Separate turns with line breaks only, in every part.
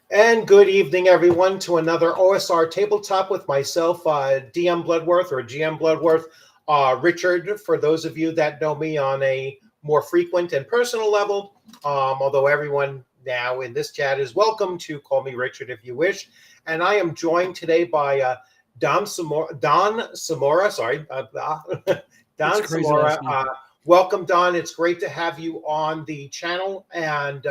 And good evening, everyone, to another OSR Tabletop with myself, DM Bloodworth or GM Bloodworth. Richard, for those of you that know me on a more frequent and personal level, although everyone now in this chat is welcome to call me Richard if you wish. And I am joined today by Don Semora. Sorry, Don Semora. Welcome, Don. It's great to have you on the channel. And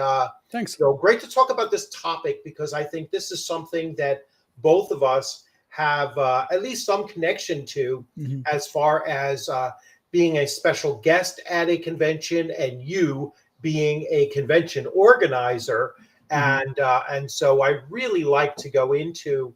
thanks.
Great to talk about this topic because I think this is something that both of us have at least some connection to as far as being a special guest at a convention and you being a convention organizer. And so I really like to go into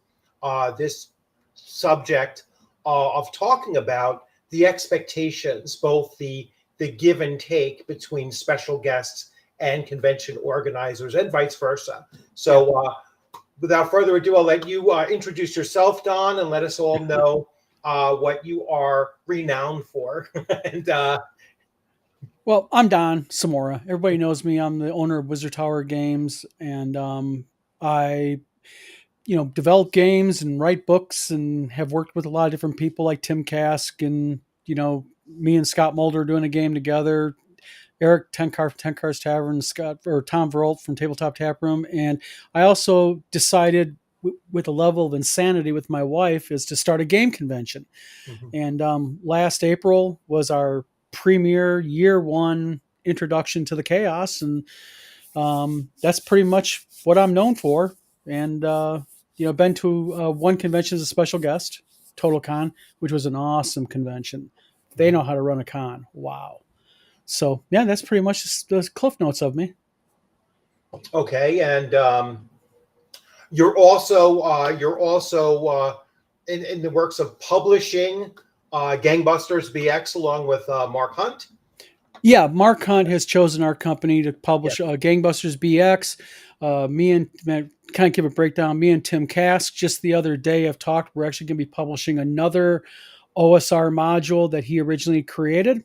this subject of talking about the expectations, both the give and take between special guests and convention organizers and vice versa. So without further ado, I'll let you introduce yourself, Don, and let us all know what you are renowned for.
Well, I'm Don Semora. Everybody knows me. I'm the owner of Wizard Tower Games, and I develop games and write books and have worked with a lot of different people like Tim Kask and, me and Scott Mulder doing a game together, Eric Tenkar from Tenkar's Tavern, Tom Verholt from Tabletop Tap Room. And I also decided with a level of insanity with my wife is to start a game convention. And last April was our premier year one introduction to the chaos. And that's pretty much what I'm known for. And, been to one convention as a special guest, Total Con, which was an awesome convention. They know how to run a con. Wow. So yeah, that's pretty much the cliff notes of me.
Okay, and you're also in the works of publishing Gangbusters BX along with Mark Hunt.
Yeah, Mark Hunt has chosen our company to publish Gangbusters BX. Me and kind of give a breakdown. Me and Tim Kask just the other day have talked. We're actually going to be publishing another OSR module that he originally created.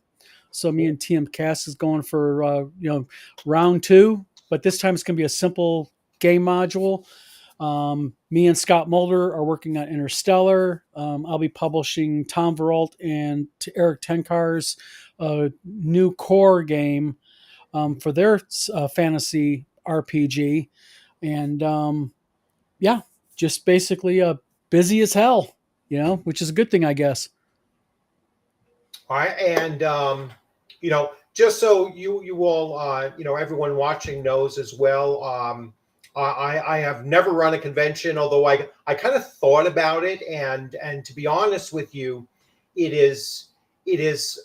So me and Tim Kask is going for round 2, but this time it's going to be a simple game module. Me and Scott Mulder are working on Interstellar. I'll be publishing Tom Verholt and Eric Tenkar's new core game for their fantasy RPG. And just basically busy as hell, which is a good thing, I guess.
All right, and just so you all, everyone watching knows as well, I have never run a convention, although I kind of thought about it, and to be honest with you, it is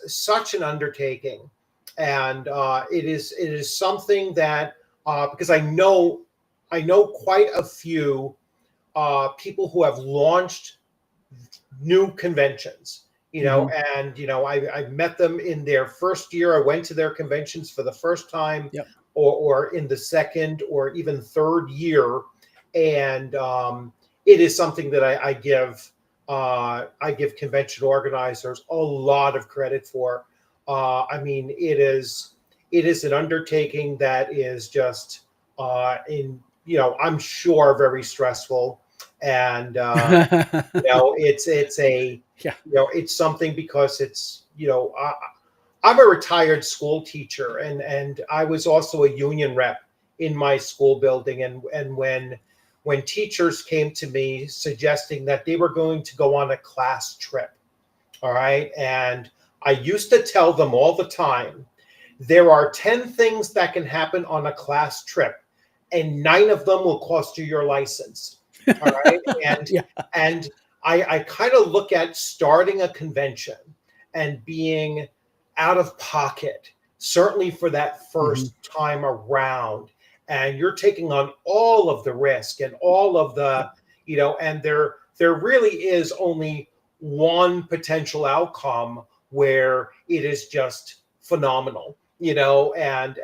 such an undertaking, and it is something that because I know quite a few people who have launched new conventions. I met them in their first year. I went to their conventions for the first time, or in the second or even third year, and it is something that I give convention organizers a lot of credit for. It is an undertaking that is just I'm sure very stressful, and it's something because it's I'm a retired school teacher, and I was also a union rep in my school building, and when teachers came to me suggesting that they were going to go on a class trip, all right, and I used to tell them all the time, there are 10 things that can happen on a class trip, and 9 of them will cost you your license. All right. And I kind of look at starting a convention and being out of pocket, certainly for that first time around, and you're taking on all of the risk and all of
Yeah.
the, and there really is only one potential outcome where it is just phenomenal, and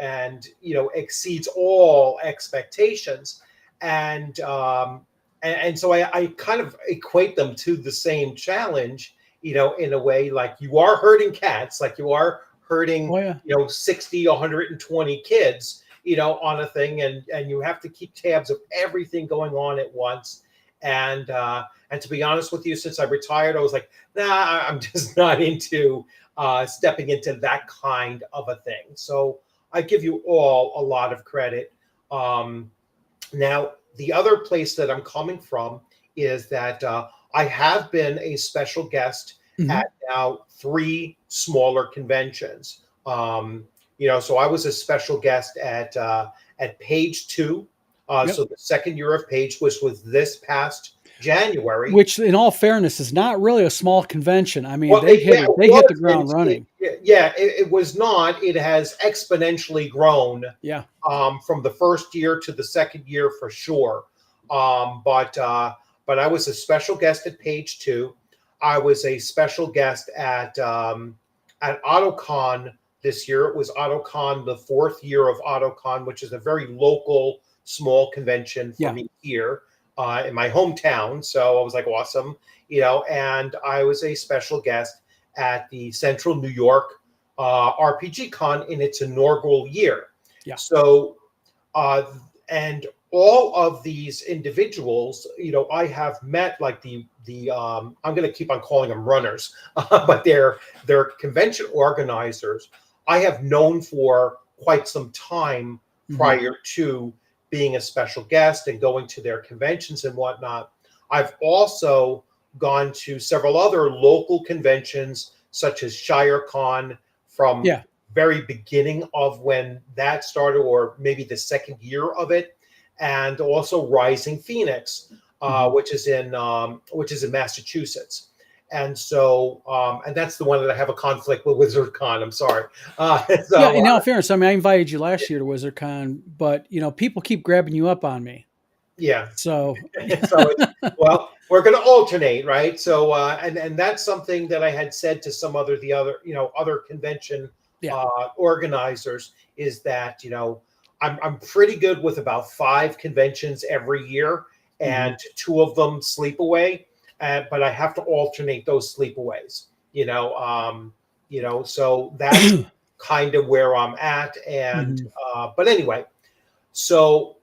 exceeds all expectations. And so I kind of equate them to the same challenge, in a way. Like, you are hurting cats, like you are hurting,
Oh yeah.
60, 120 kids, on a thing, and you have to keep tabs of everything going on at once. And to be honest with you, since I retired, I was like, nah, I'm just not into stepping into that kind of a thing. So I give you all a lot of credit. Now, the other place that I'm coming from is that I have been a special guest
Hmm.
at now three smaller conventions. So I was a special guest at Page Two.
Yep.
So the second year of Page was this past January.
Which, in all fairness, is not really a small convention. I mean,
Well, yeah, it
they hit the ground
wasn't.
running.
It was not. It has exponentially grown
Yeah.
from the first year to the second year for sure. But I was a special guest at Page Two. I was a special guest at AutoCon this year. It was AutoCon, the fourth year of AutoCon, which is a very local, small convention for
Yeah.
me here in my hometown. So I was like, awesome, And I was a special guest at the Central New York RPG Con in its inaugural year.
Yeah.
So, and all of these individuals, I have met, like the I'm going to keep on calling them runners, but they're convention organizers. I have known for quite some time
Hmm.
prior to being a special guest and going to their conventions and whatnot. I've also gone to several other local conventions, such as ShireCon, from
Yeah.
very beginning of when that started, or maybe the second year of it, and also Rising Phoenix,
Hmm.
which is in Massachusetts. And so, and that's the one that I have a conflict with WizardCon. I'm sorry.
Yeah.
So
In all fairness, I mean, I invited you last year to WizardCon, but people keep grabbing you up on me.
yeah,
So
so it's, well, we're going to alternate, right? So and that's something that I had said to some other convention
yeah.
organizers, is that I'm pretty good with about 5 conventions every year,
Hmm.
and 2 of them sleepaway, but I have to alternate those sleepaways. So that's kind of where I'm at. And
Hmm.
but anyway, so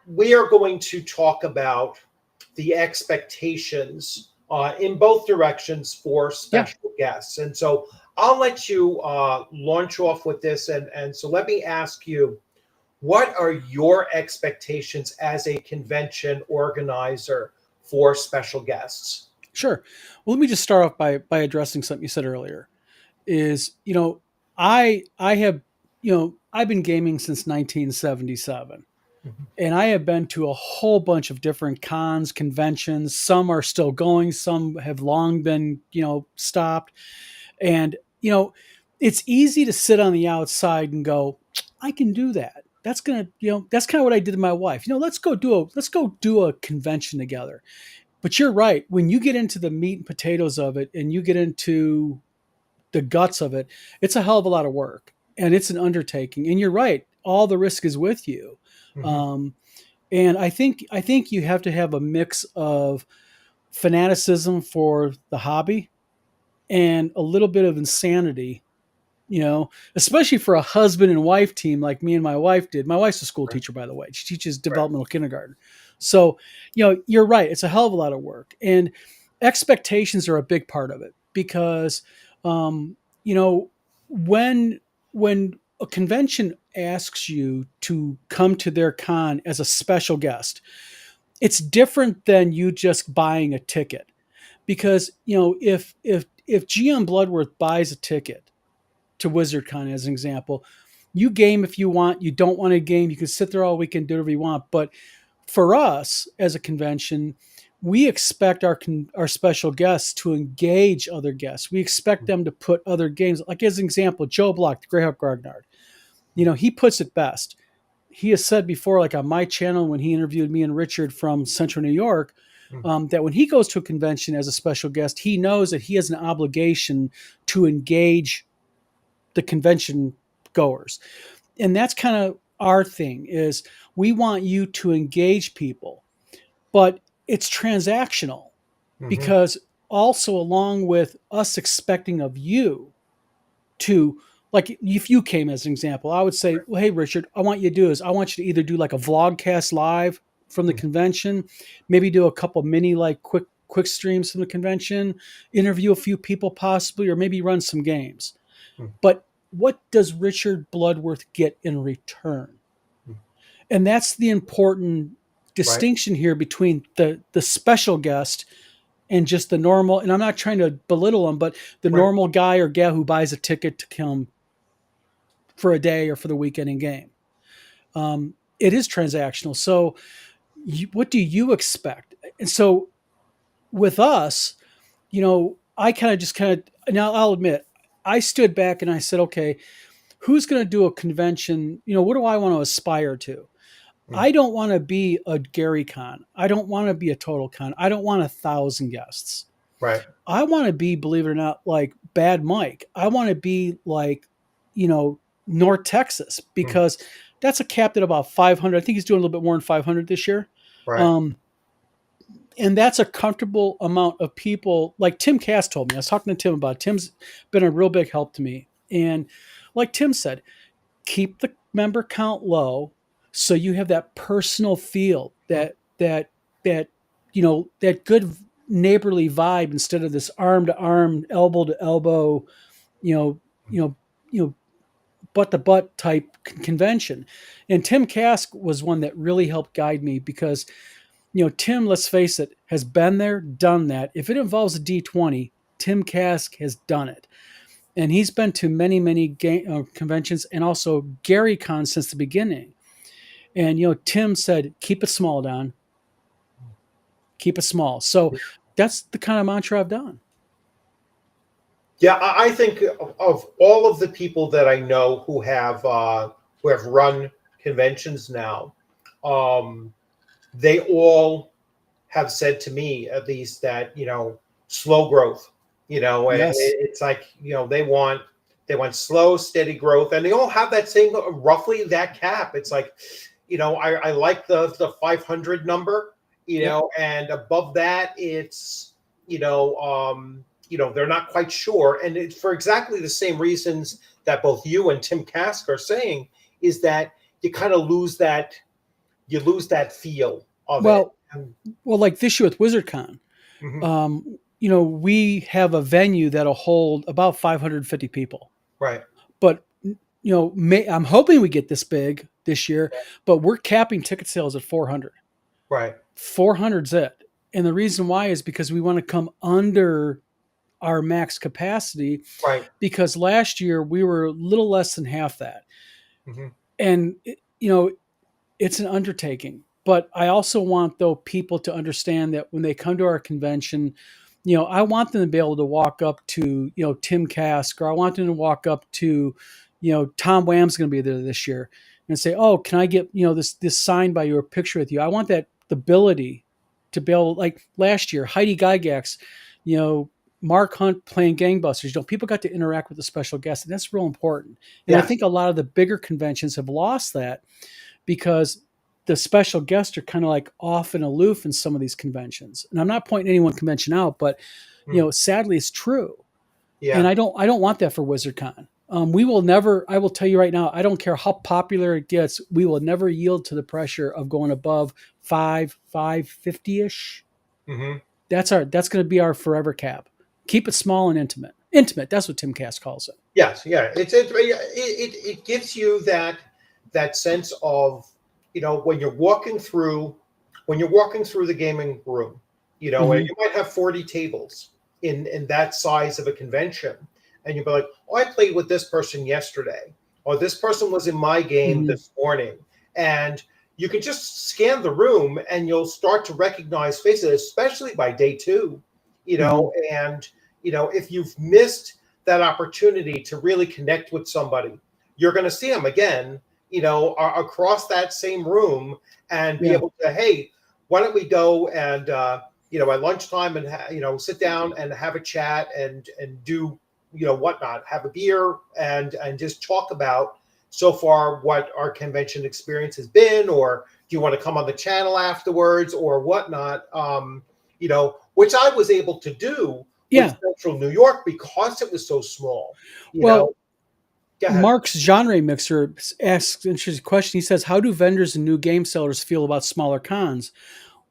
we are going to talk about the expectations in both directions for
Yeah.
special guests. And so I'll let you launch off with this. And so let me ask you, what are your expectations as a convention organizer for special guests?
Sure. Well, let me just start off by addressing something you said earlier. Is I have I've been gaming since 1977.
Mhm.
And I have been to a whole bunch of different cons, conventions. Some are still going, some have long been, stopped. And, it's easy to sit on the outside and go, I can do that. That's gonna, that's kind of what I did to my wife. Let's go do a convention together. But you're right. When you get into the meat and potatoes of it and you get into the guts of it, it's a hell of a lot of work and it's an undertaking. And you're right. All the risk is with you.
Mhm.
Um, and I think you have to have a mix of fanaticism for the hobby and a little bit of insanity, especially for a husband and wife team like me and my wife did. My wife's a school
Right.
teacher, by the way. She teaches
Right.
developmental kindergarten. So, you're right. It's a hell of a lot of work. And expectations are a big part of it because, um, you know, when a convention asks you to come to their con as a special guest, it's different than you just buying a ticket. Because if GM Bloodworth buys a ticket to WizardCon as an example, you game if you want. You don't want to game, you can sit there all weekend, do whatever you want. But for us as a convention, we expect our special guests to engage other guests. We expect them to put other games. Like as an example, Joe Block, the Greyhawk Grognard. He puts it best. he has said before, like on my channel when he interviewed me and Richard from Central New York, that when he goes to a convention as a special guest, he knows that he has an obligation to engage the convention goers. And that's kind of our thing is we want you to engage people, but it's transactional
Mm-hmm.
because also along with us expecting of you to, like if you came as an example, I would say, well, hey Richard, I want you to do is I want you to either do like a vlogcast live from the convention, maybe do a couple mini like quick streams from the convention, interview a few people possibly, or maybe run some games. But what does Richard Bloodworth get in return? And that's the important
Right.
distinction here between the special guest and just the normal. And I'm not trying to belittle them, but the
Right.
normal guy or gal who buys a ticket to come for a day or for the weekend in game. It is transactional. So, what do you expect? And so, with us, I now I'll admit, I stood back and I said, okay, who's going to do a convention? What do I want to aspire to? I don't want to be a Gary Con. I don't want to be a Total Con. I don't want 1,000 guests.
Right.
I want to be, believe it or not, like Bad Mike. I want to be like, North Texas, because that's a capped at about 500. I think he's doing a little bit more than 500 this year.
Right.
And that's a comfortable amount of people. Like Tim Cass told me, I was talking to Tim about it. Tim's been a real big help to me. And like Tim said, keep the member count low so you have that personal feel, that that good neighborly vibe instead of this arm to arm, elbow to elbow, you know, you know, you know, butt to butt type convention. And Tim Kask was one that really helped guide me because, Tim, let's face it, has been there, done that. If it involves a D20, Tim Kask has done it. And he's been to many, many conventions and also Gary Con since the beginning. And, Tim said, keep it small, Don. Keep it small. So that's the kind of mantra I've done.
Yeah, I think of all of the people that I know who have run conventions now, they all have said to me at least that slow growth. And
Yes.
it's like they want slow, steady growth, and they all have that same roughly that cap. It's like I like the 500 number, and above that it's they're not quite sure. And it's for exactly the same reasons that both you and Tim Kask are saying, is that you kind of lose that feel of it.
Well, like this year with WizardCon, we have a venue that'll hold about 550 people.
Right.
But, I'm hoping we get this big this year, but we're capping ticket sales at 400.
Right.
400's it. And the reason why is because we want to come under our max capacity,
right?
Because last year we were a little less than half that. And it's an undertaking, but I also want though people to understand that when they come to our convention, I want them to be able to walk up to Tim Kask, or I want them to walk up to Tom Wham's going to be there this year and say, oh, can I get this signed by you or picture with you? I want that ability to be able, like last year, Heidi Gygax, Mark Hunt playing gangbusters. People got to interact with the special guests, and that's real important. And I think a lot of the bigger conventions have lost that because the special guests are kind of like off and aloof in some of these conventions. And I'm not pointing any one convention out, but sadly, it's true. Yeah. And I don't want that for WizardCon. We will never. I will tell you right now. I don't care how popular it gets. We will never yield to the pressure of going above 550-ish. That's going to be our forever cap. Keep it small and intimate. Intimate. That's what Tim Kask calls it.
Yes. Yeah. It gives you that sense of when you're walking through the gaming room, and you might have 40 tables in that size of a convention, and you'll be like, oh, I played with this person yesterday, or this person was in my game this morning, and you can just scan the room and you'll start to recognize faces, especially by day two. And if you've missed that opportunity to really connect with somebody, you're going to see them again, across that same room and be
Yeah.
able to, hey, why don't we go and at lunchtime and sit down and have a chat and do whatnot, have a beer and just talk about so far what our convention experience has been, or do you want to come on the channel afterwards or whatnot, which I was able to do with
Yeah.
Central New York because it was so small. you
Well,
know Go ahead.
Mark's genre mixer asks an interesting question. He says, "How do vendors and new game sellers feel about smaller cons?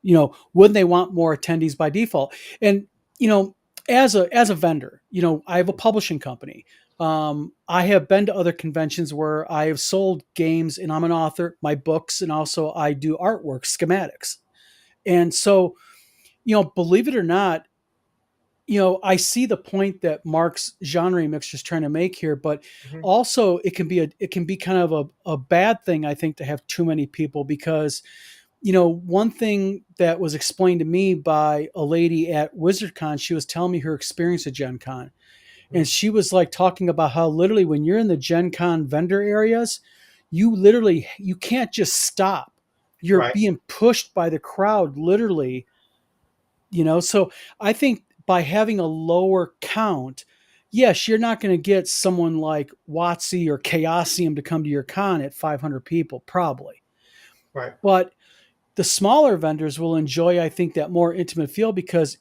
Wouldn't they want more attendees by default?" And you know, as a vendor, I have a publishing company. I have been to other conventions where I have sold games, and I'm an author, my books, and also I do artwork, schematics. And so, believe it or not, I see the point that Mark's genre mixer is trying to make here, but
Mhm.
also it can be kind of a bad thing, I think, to have too many people because one thing that was explained to me by a lady at WizardCon, she was telling me her experience at Gen Con. And
Mhm.
she was like talking about how literally when you're in the Gen Con vendor areas, you can't just stop. You're
Right,
being pushed by the crowd, literally. So I think by having a lower count, yes, you're not going to get someone like Watsy or Chaosium to come to your con at 500 people, probably.
right,
But the smaller vendors will enjoy, I think, that more intimate feel because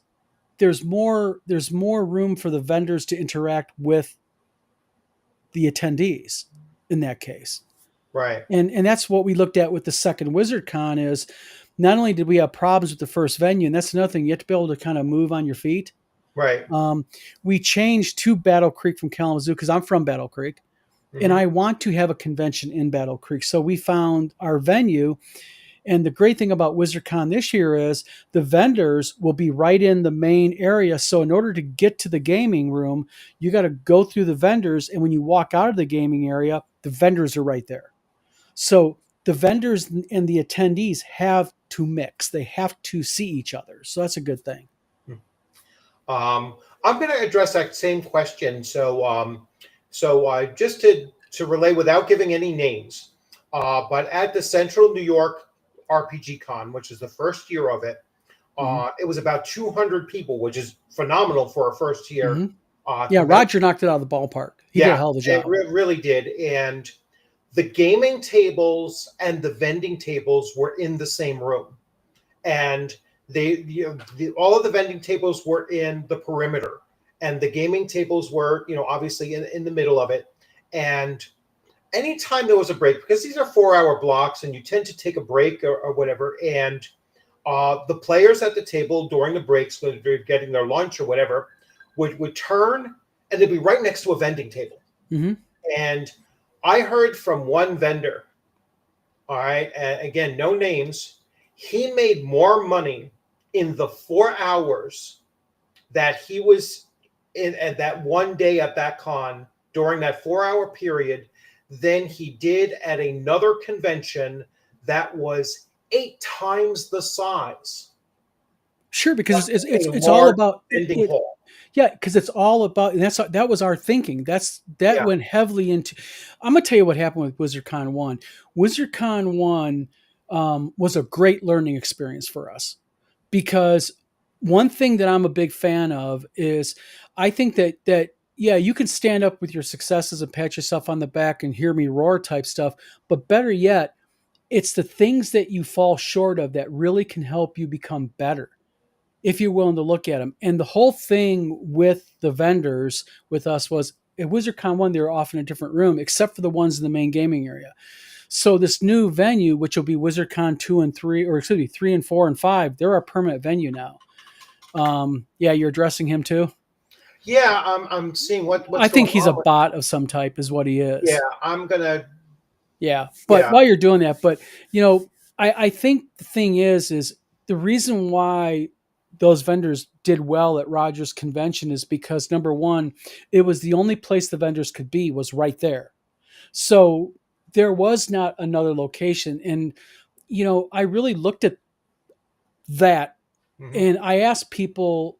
there's more room for the vendors to interact with the attendees in that case.
right,
And that's what we looked at with the second WizardCon is not only did we have problems with the first venue, and that's another thing, you have to be able to kind of move on your feet.
right.
Um, we changed to Battle Creek from Kalamazoo because I'm from Battle Creek, and
Hmm.
I want to have a convention in Battle Creek. So we found our venue. And the great thing about WizardCon this year is the vendors will be right in the main area. So in order to get to the gaming room, you got to go through the vendors. And when you walk out of the gaming area, the vendors are right there. So the vendors and the attendees have to mix. They have to see each other. So that's a good thing.
Um, I'm going to address that same question. So just to relay without giving any names, but at the Central New York RPG Con, which is the first year of it,
Hmm.
it was about 200 people, which is phenomenal for a first year
Hmm. Yeah,
convention.
Roger knocked it out of the ballpark. He did a
Yeah,
hell of a
it
job.
really did. And the gaming tables and the vending tables were in the same room, and all of the vending tables were in the perimeter, and the gaming tables were obviously in the middle of it. And anytime there was a break, because these are 4-hour blocks and you tend to take a break or whatever, and the players at the table during the breaks when they're getting their lunch or whatever would turn and they'd be right next to a vending table.
Hmm.
And I heard from one vendor, all right, and again, no names, he made more money in the 4 hours that he was in at that one day at that con during that 4 hour period than he did at another convention that was 8 times the size,
Sure, because it's
a
it's all
large
about
vending
it.
hall.
Yeah, because it's all about, and that was our thinking. That
Yeah.
went heavily into. I'm gonna tell you what happened with WizardCon One. WizardCon One was a great learning experience for us because one thing that I'm a big fan of is I think that yeah, you can stand up with your successes and pat yourself on the back and hear me roar type stuff, but better yet, it's the things that you fall short of that really can help you become better if you're willing to look at them. And the whole thing with the vendors with us was at WizardCon 1, they were off in a different room, except for the ones in the main gaming area. So this new venue, which will be WizardCon 2 and 3, or excuse me, 3 and 4 and 5, they're our permanent venue now. Yeah, you're addressing him too?
Yeah, I'm seeing
I
what's
think
going
he's a
on with.
bot of some type, is what he
Yeah,
is.
I'm gonna.
Yeah. But
Yeah.
while you're doing that, I think the thing is the reason why those vendors did well at Rogers Convention is because number one, it was the only place the vendors could be was right there. So there was not another location. And, I really looked at that
Hmm.
and I asked people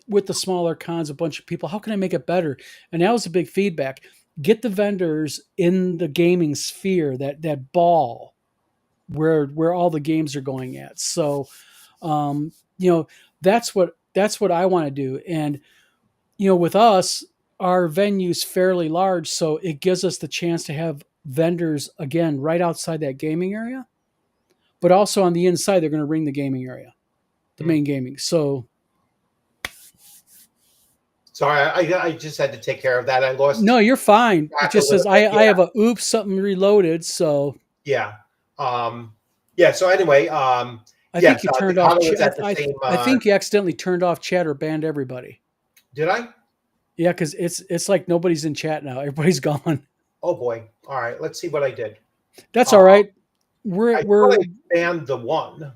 with the smaller cons, a bunch of people, how can I make it better? And that was a big feedback. get the vendors in the gaming sphere, that ball where all the games are going at. So, you know, that's what I want to do. And with us, our venue's fairly large, so it gives us the chance to have vendors again right outside that gaming area, but also on the inside they're going to ring the gaming area, the
Hmm.
main gaming. So
Sorry, I just had to take care of that. I lost
no, you're fine. It
track a
just says
little
I
bit.
I have a oops something reloaded. So
Yeah. Yeah. So anyway,
I think
yes,
you
the
turned off.
comment was at the
I
same.
I think you accidentally turned off chat or banned everybody.
Did I?
Yeah, because it's like nobody's in chat now. Everybody's gone.
Oh boy. All right. Let's see what I did.
That's
Uh,
all right. We're
I thought
we're
I banned the one.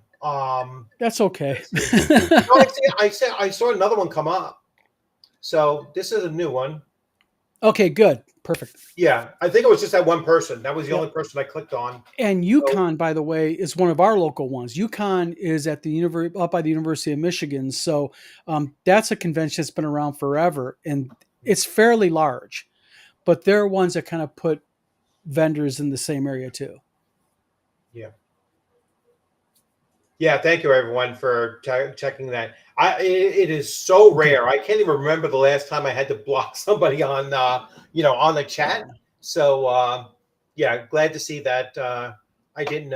that's okay.
Let's see. No, I saw another one come up. So this is a new one.
Okay, good, perfect.
Yeah, I think it was just that one person. That was the only
Yep.
person I clicked on.
And
So
UConn, by the way, is one of our local ones. UConn is at the up by the University of Michigan, so that's a convention that's been around forever, and it's fairly large. But they're ones that kind of put vendors in the same area too.
yeah, yeah. Thank you everyone for checking that. It is so
Okay.
rare. I can't even remember the last time I had to block somebody on on the chat. So yeah, glad to see that I didn't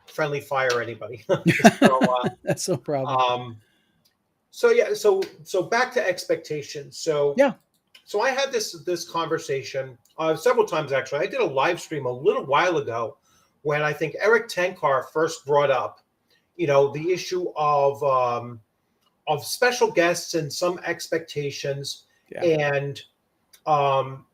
friendly fire anybody. So
That's no problem.
um, so yeah, so back to expectations.
Yeah.
So I had this conversation several times actually. I did a live stream a little while ago when I think Eric Tenkar first brought up, the issue of special guests and some expectations,
Yeah.
and um,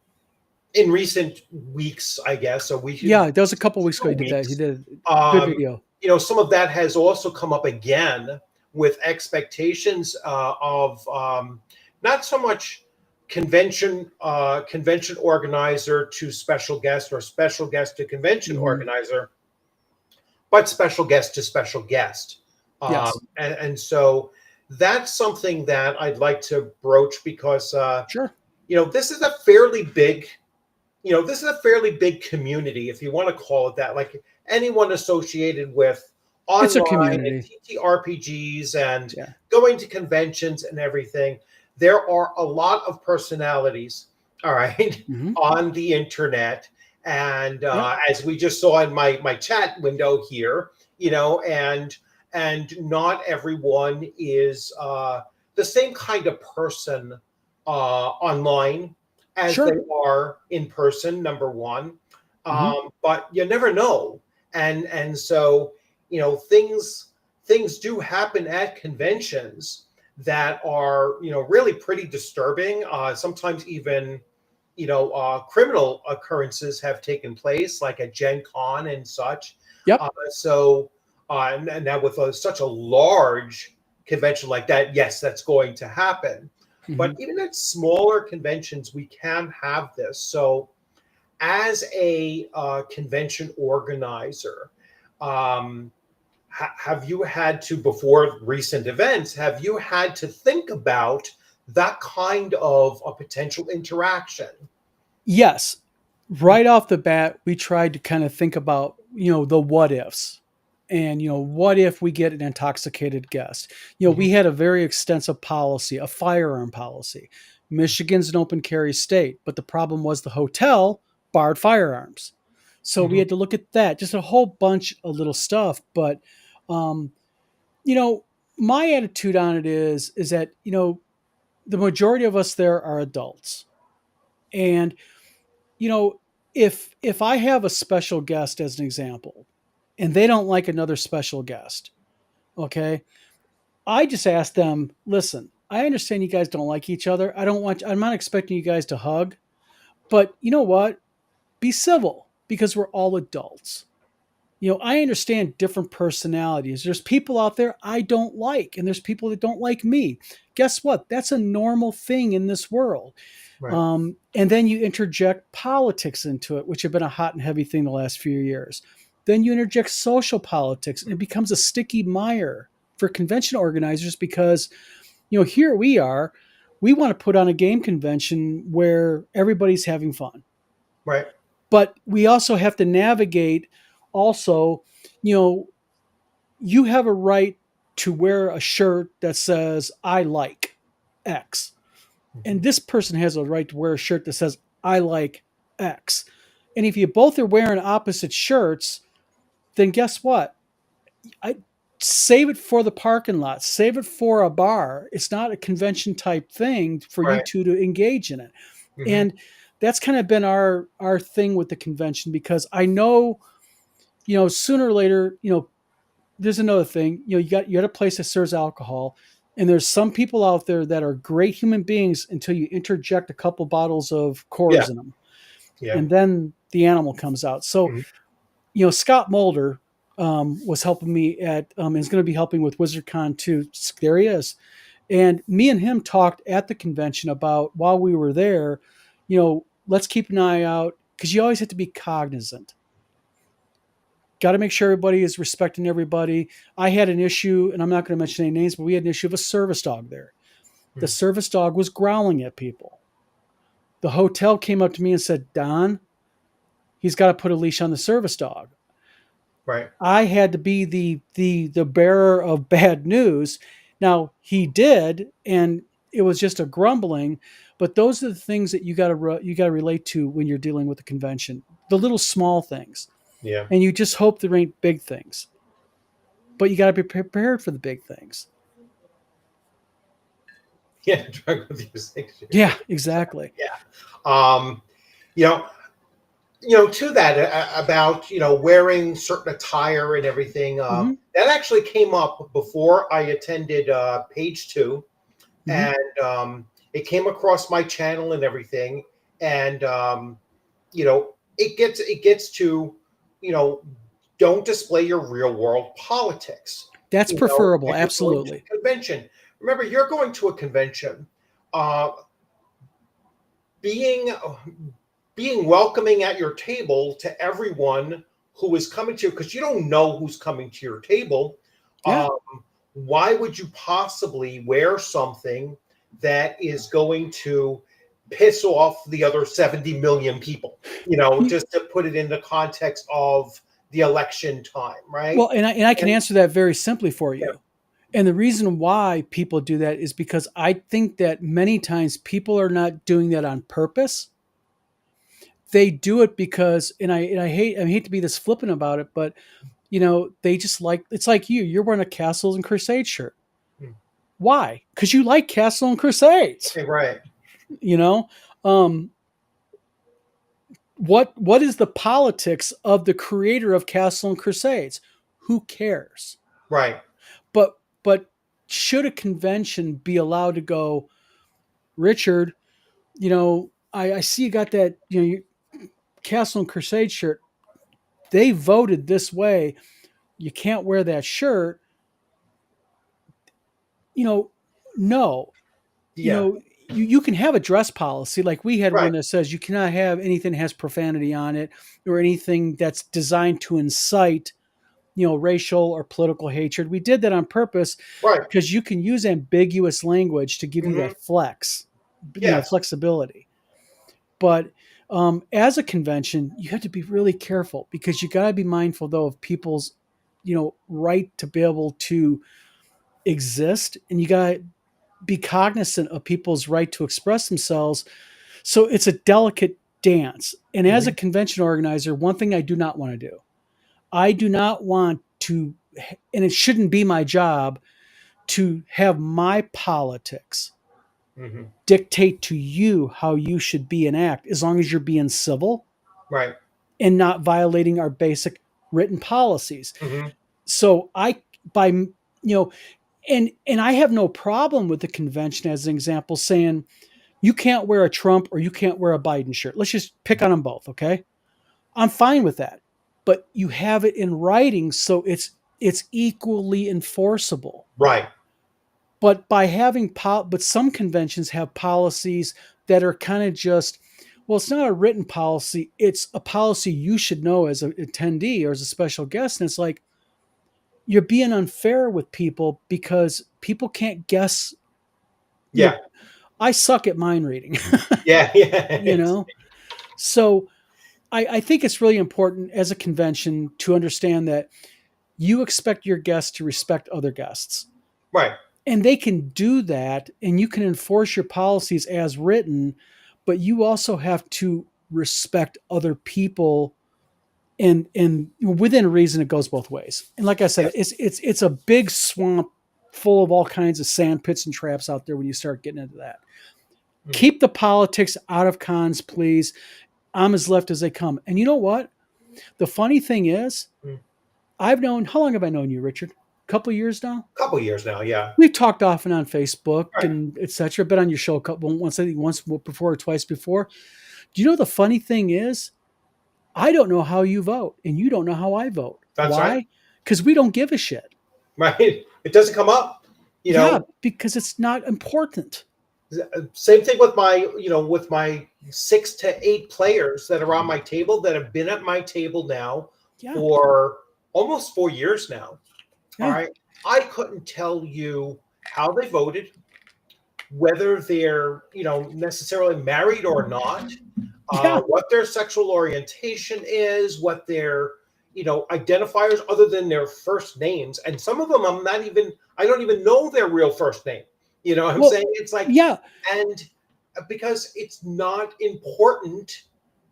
in recent weeks, I guess, so we
Yeah. That was a couple weeks ago. He did that. He
weeks,
did a good
um,
video.
some of that has also come up again with expectations of not so much convention organizer to special guest or special guest to convention
Hmm.
organizer, but special guest to special guest.
Yes.
And so that's something that I'd like to broach because
Sure.
this is a fairly big community, if you want to call it that. Like anyone associated with
It's a
online and
community.
TTRPGs and
Yeah.
going to conventions and everything, there are a lot of personalities, all right,
Hmm.
on the internet. And
Yep.
as we just saw in my chat window here, and not everyone is the same kind of person online as they
Sure.
are in person, number one.
Hmm.
But you never know, and so things do happen at conventions that are really pretty disturbing. Sometimes even criminal occurrences have taken place, like at Gen Con and such.
Yep.
So and now with such a large convention like that, yes, that's going to happen.
Hmm.
But even at smaller conventions, we can have this. So, as a convention organizer, um, have you had to, before recent events, have you had to think about that kind of a potential interaction?
Yes. Right off the bat, we tried to kind of think about, the what ifs. And, what if we get an intoxicated guest?
Mhm.
We had a very extensive policy, a firearm policy. Michigan's an open carry state, but the problem was the hotel barred firearms. So we
Mhm.
had to look at that, just a whole bunch of little stuff. But, um, you know, my attitude on it is that, the majority of us there are adults. And you know, if I have a special guest as an example, and they don't like another special guest, okay, I just ask them, listen, I understand you guys don't like each other. I'm not expecting you guys to hug, but you know what? Be civil because we're all adults. I understand different personalities. There's people out there I don't like, and there's people that don't like me. Guess what? That's a normal thing in this world.
Right.
And then you interject politics into it, which have been a hot and heavy thing the last few years. Then you interject social politics, and it becomes a sticky mire for convention organizers because, here we are. We want to put on a game convention where everybody's having fun.
Right.
But we also have to navigate also, you know, you have a right to wear a shirt that says I like X.
Mhm.
And this person has a right to wear a shirt that says I like X. And if you both are wearing opposite shirts, then guess what? I save it for the parking lot, save it for a bar. It's not a convention type thing for you
Right.
two to engage in it.
Hmm.
And that's kind of been our thing with the convention, because I know, you know, sooner or later, you know, there's another thing. You know, you got a place that serves alcohol, and there's some people out there that are great human beings until you interject a couple bottles of
Yeah.
Coors in them,
Yeah.
and then the animal comes out. So,
Mhm.
you know, Scott Mulder was helping me at, is going to be helping with WizardCon too. There he is. And me and him talked at the convention about, while we were there, you know, let's keep an eye out, because you always have to be cognizant. Got to make sure everybody is respecting everybody. I had an issue, and I'm not going to mention any names, but we had an issue of a service dog there. The
Mhm.
service dog was growling at people. The hotel came up to me and said, Don, he's got to put a leash on the service dog.
Right.
I had to be the bearer of bad news. Now he did, and it was just a grumbling. But those are the things that you got to relate to when you're dealing with the convention. The little small things,
Yeah.
and you just hope there ain't big things. But you got to be prepared for the big things.
Yeah. Drug abuse things.
Yeah, exactly.
Yeah. Um, you know, to that, about wearing certain attire and everything.
Hmm.
That actually came up before I attended Page Two,
Hmm.
and it came across my channel and everything, and it gets to, you know don't display your real world politics.
That's preferable.
If you're going to
Absolutely.
a convention, remember, you're going to a convention. Uh, being being welcoming at your table to everyone who is coming to you, because you don't know who's coming to your table.
Yeah.
um, why would you possibly wear something that is going to piss off the other 70 million people, just to put it in the context of the election time, right?
Well, and I can
And
answer that very simply for
yeah.
you. And the reason why people do that is because I think that many times people are not doing that on purpose. They do it because, and I hate to be this flippant about it, but you know, they just like, it's like you're wearing a Castles and Crusades shirt.
Hmm.
Why? Because you like Castle and Crusades.
Right.
You know, um, what is the politics of the creator of Castle and Crusades? Who cares?
Right.
But should a convention be allowed to go, Richard? You know, I see you got that, you know, Castle and Crusade shirt. They voted this way. You can't wear that shirt. You know, no. You
Yeah.
know, you can have a dress policy. Like we had
Right.
one that says you cannot have anything that has profanity on it, or anything that's designed to incite, you know, racial or political hatred. We did that on purpose
Right.
because you can use ambiguous language to give you
Hmm.
that flex, you know,
Yes.
flexibility. But as a convention, you have to be really careful, because you got to be mindful though of people's, you know, right to be able to exist, and you got to be cognizant of people's right to express themselves. So it's a delicate dance. And as a
Hmm.
convention organizer, one thing I do not want to do, I do not want to, and it shouldn't be my job to have my politics
Hmm.
dictate to you how you should be and act, as long as you're being civil
Right.
and not violating our basic written policies.
Hmm.
So and I have no problem with the convention, as an example, saying you can't wear a Trump or you can't wear a Biden shirt. Let's just pick on them both, okay? I'm fine with that. But you have it in writing, so it's equally enforceable.
Right.
But by having but some conventions have policies that are kind of just, well, it's not a written policy, it's a policy you should know as an attendee or as a special guest. And it's like, you're being unfair with people, because people can't guess. You know,
Yeah.
I suck at mind reading.
Yeah. Yeah.
You know, so I think it's really important as a convention to understand that you expect your guests to respect other guests.
Right.
And they can do that, and you can enforce your policies as written, but you also have to respect other people, and within reason it goes both ways. And like I said,
Yes.
it's a big swamp full of all kinds of sand pits and traps out there when you start getting into that.
Mm.
Keep the politics out of cons, please. I'm as left as they come. And you know what? The funny thing is,
Mm.
how long have I known you, Richard? A couple years now?
Couple years now, yeah.
We've talked often on Facebook
Right.
and etc. Been on your show a couple once before or twice before. Do you know the funny thing is? I don't know how you vote, and you don't know how I vote.
That's right.
Why? Because we don't give a shit.
Right. It doesn't come up. You
Yeah,
know,
because it's not important.
same thing with my 6 to 8 players that are on my table that have been at my table now
Yeah.
for almost 4 years now.
Yeah.
All right. I couldn't tell you how they voted, whether they're, necessarily married or not,
Yeah.
what their sexual orientation is, what their, identifiers other than their first names. And some of them I don't even know their real first name. You know what I'm
Well,
saying? It's like,
yeah.
and because it's not important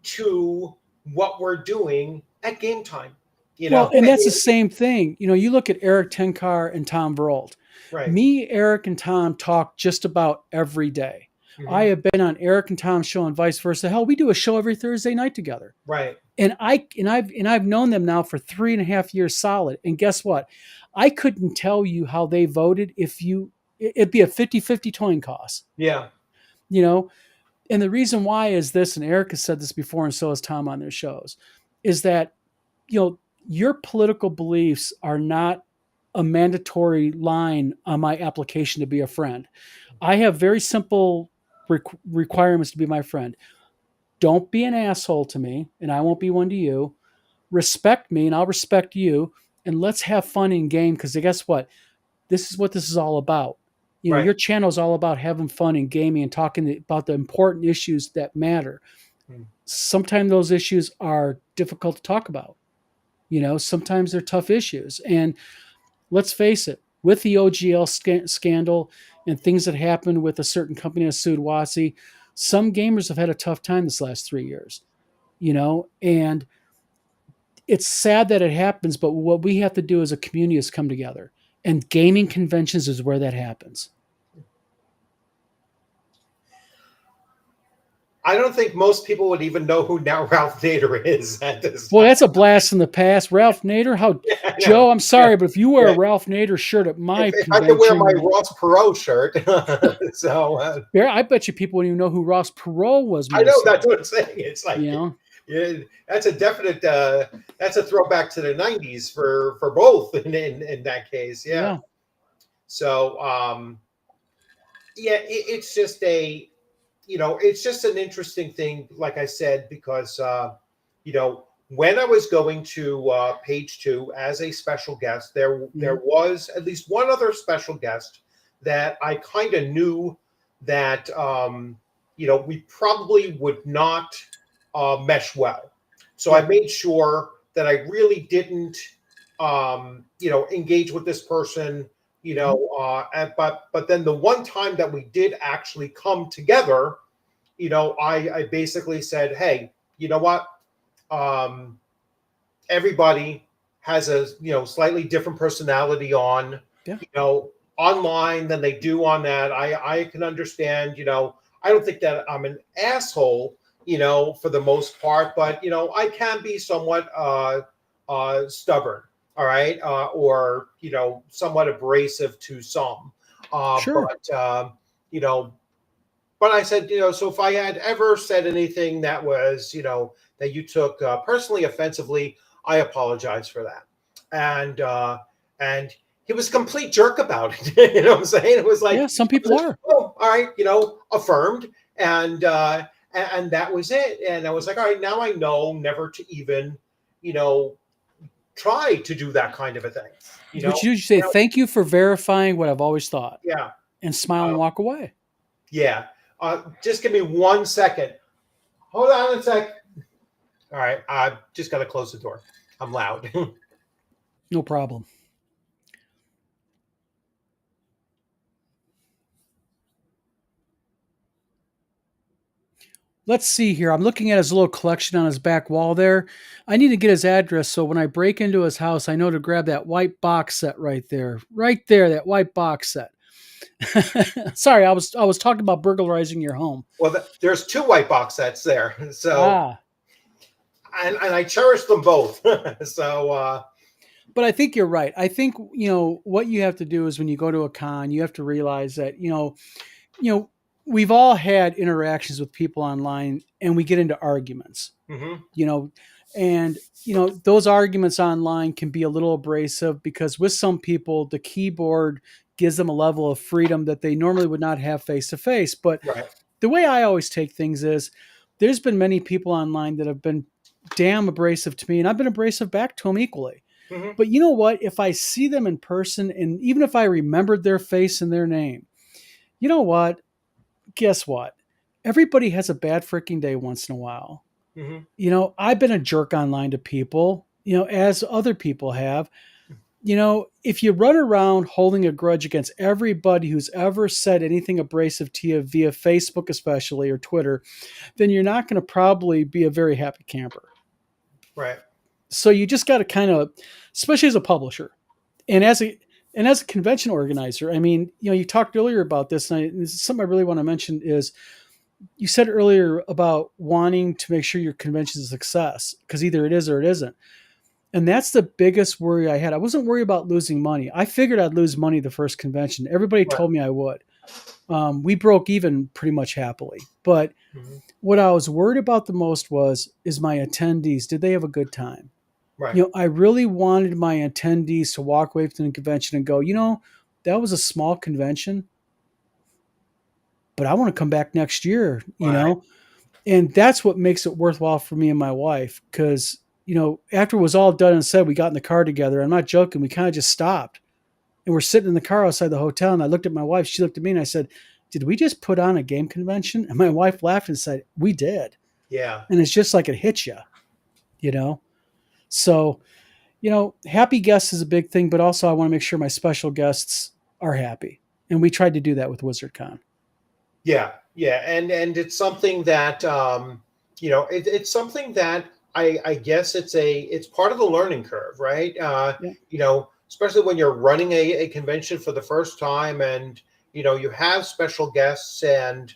to what we're doing at game time,
Well, and that's the same thing. You look at Eric Tenkar and Tom Veroldt.
Right.
Me, Eric, and Tom talk just about every day.
Mm-hmm.
I have been on Eric and Tom's show and vice versa. Hell, we do a show every Thursday night together.
Right.
And I've known them now for 3.5 years solid. And guess what? I couldn't tell you how they voted it'd be a 50-50 coin toss.
Yeah.
And the reason why is this, and Eric has said this before, and so has Tom on their shows, is that, your political beliefs are not a mandatory line on my application to be a friend. I have very simple requirements to be my friend. Don't be an asshole to me, and I won't be one to you. Respect me, and I'll respect you. And let's have fun in game, because guess what? This is what this is all about.
Right.
Your channel is all about having fun and gaming and talking about the important issues that matter. Sometimes those issues are difficult to talk about. Sometimes they're tough issues. And let's face it, with the OGL scandal and things that happened with a certain company that sued WotC, some gamers have had a tough time this last 3 years, and it's sad that it happens, but what we have to do as a community is come together, and gaming conventions is where that happens.
I don't think most people would even know who now Ralph Nader is at this time.
Well, that's a blast in the past. Ralph Nader? Joe, I'm sorry, but if you wear a Ralph Nader shirt at my
if
convention...
I could wear my Ross Perot shirt. So...
I bet you people wouldn't even know who Ross Perot was.
I know, that's what I'm saying. It's like, that's a definite... that's a throwback to the 90s for both in that case. Yeah. So, it's just it's just an interesting thing, like I said, because, when I was going to page 2 as a special guest, there was at least one other special guest that I kind of knew that, we probably would not mesh well. So I made sure that I really didn't, engage with this person, but then the one time that we did actually come together, I basically said, hey, you know what? Everybody has a, slightly different personality on, online than they do on that. I can understand, I don't think that I'm an asshole, for the most part, but, I can be somewhat stubborn. All right. Or, somewhat abrasive to some.
Sure.
But I said, so if I had ever said anything that was, that you took personally offensively, I apologize for that. And he was a complete jerk about it. You know what I'm saying? It was like,
some people are.
Oh, all right, affirmed. And that was it. And I was like, all right, now I know never to even, try to do that kind of a thing.
But you say, thank you for verifying what I've always thought.
Yeah.
And smile and walk away.
Yeah. Just give me 1 second. Hold on a sec. All right. I just got to close the door. I'm loud.
No problem. Let's see here. I'm looking at his little collection on his back wall there. I need to get his address so when I break into his house, I know to grab that white box set right there. Right there, that white box set. Sorry, I was talking about burglarizing your home.
Well, there's two white box sets there. So,
Ah,
and I cherish them both. So,
but I think you're right. I think what you have to do is when you go to a con, you have to realize that you know we've all had interactions with people online, and we get into arguments.
mhm,
You know, and those arguments online can be a little abrasive because with some people the keyboard gives them a level of freedom that they normally would not have face to face. But
right.
the way I always take things is there's been many people online that have been damn abrasive to me, and I've been abrasive back to them equally.
Mhm,
But you know what? If I see them in person, and even if I remembered their face and their name, you know what? Guess what? Everybody has a bad freaking day once in a while.
mhm,
I've been a jerk online to people, as other people have. If you run around holding a grudge against everybody who's ever said anything abrasive to you via Facebook, especially, or Twitter, then you're not going to probably be a very happy camper.
right.
So you just got to kind of, especially as a publisher and as a convention organizer. I mean, you talked earlier about this, and this is something I really want to mention is you said earlier about wanting to make sure your convention is a success because either it is or it isn't. And that's the biggest worry I had. I wasn't worried about losing money. I figured I'd lose money the first convention. Everybody
Right.
told me I would. We broke even pretty much happily. But
Mhm,
what I was worried about the most is my attendees. Did they have a good time?
right.
I really wanted my attendees to walk away from the convention and go, that was a small convention, but I want to come back next year,
Right.
And that's what makes it worthwhile for me and my wife. Cause, after it was all done and said, we got in the car together. I'm not joking. We kind of just stopped and we're sitting in the car outside the hotel. And I looked at my wife. She looked at me and I said, did we just put on a game convention? And my wife laughed and said, we did.
Yeah.
And it's just like it hits you, So, happy guests is a big thing, but also I want to make sure my special guests are happy. And we tried to do that with WizardCon.
Yeah. Yeah. And it's something that, it's something that I guess it's part of the learning curve, right?
Yeah.
Especially when you're running a convention for the first time and, you have special guests. And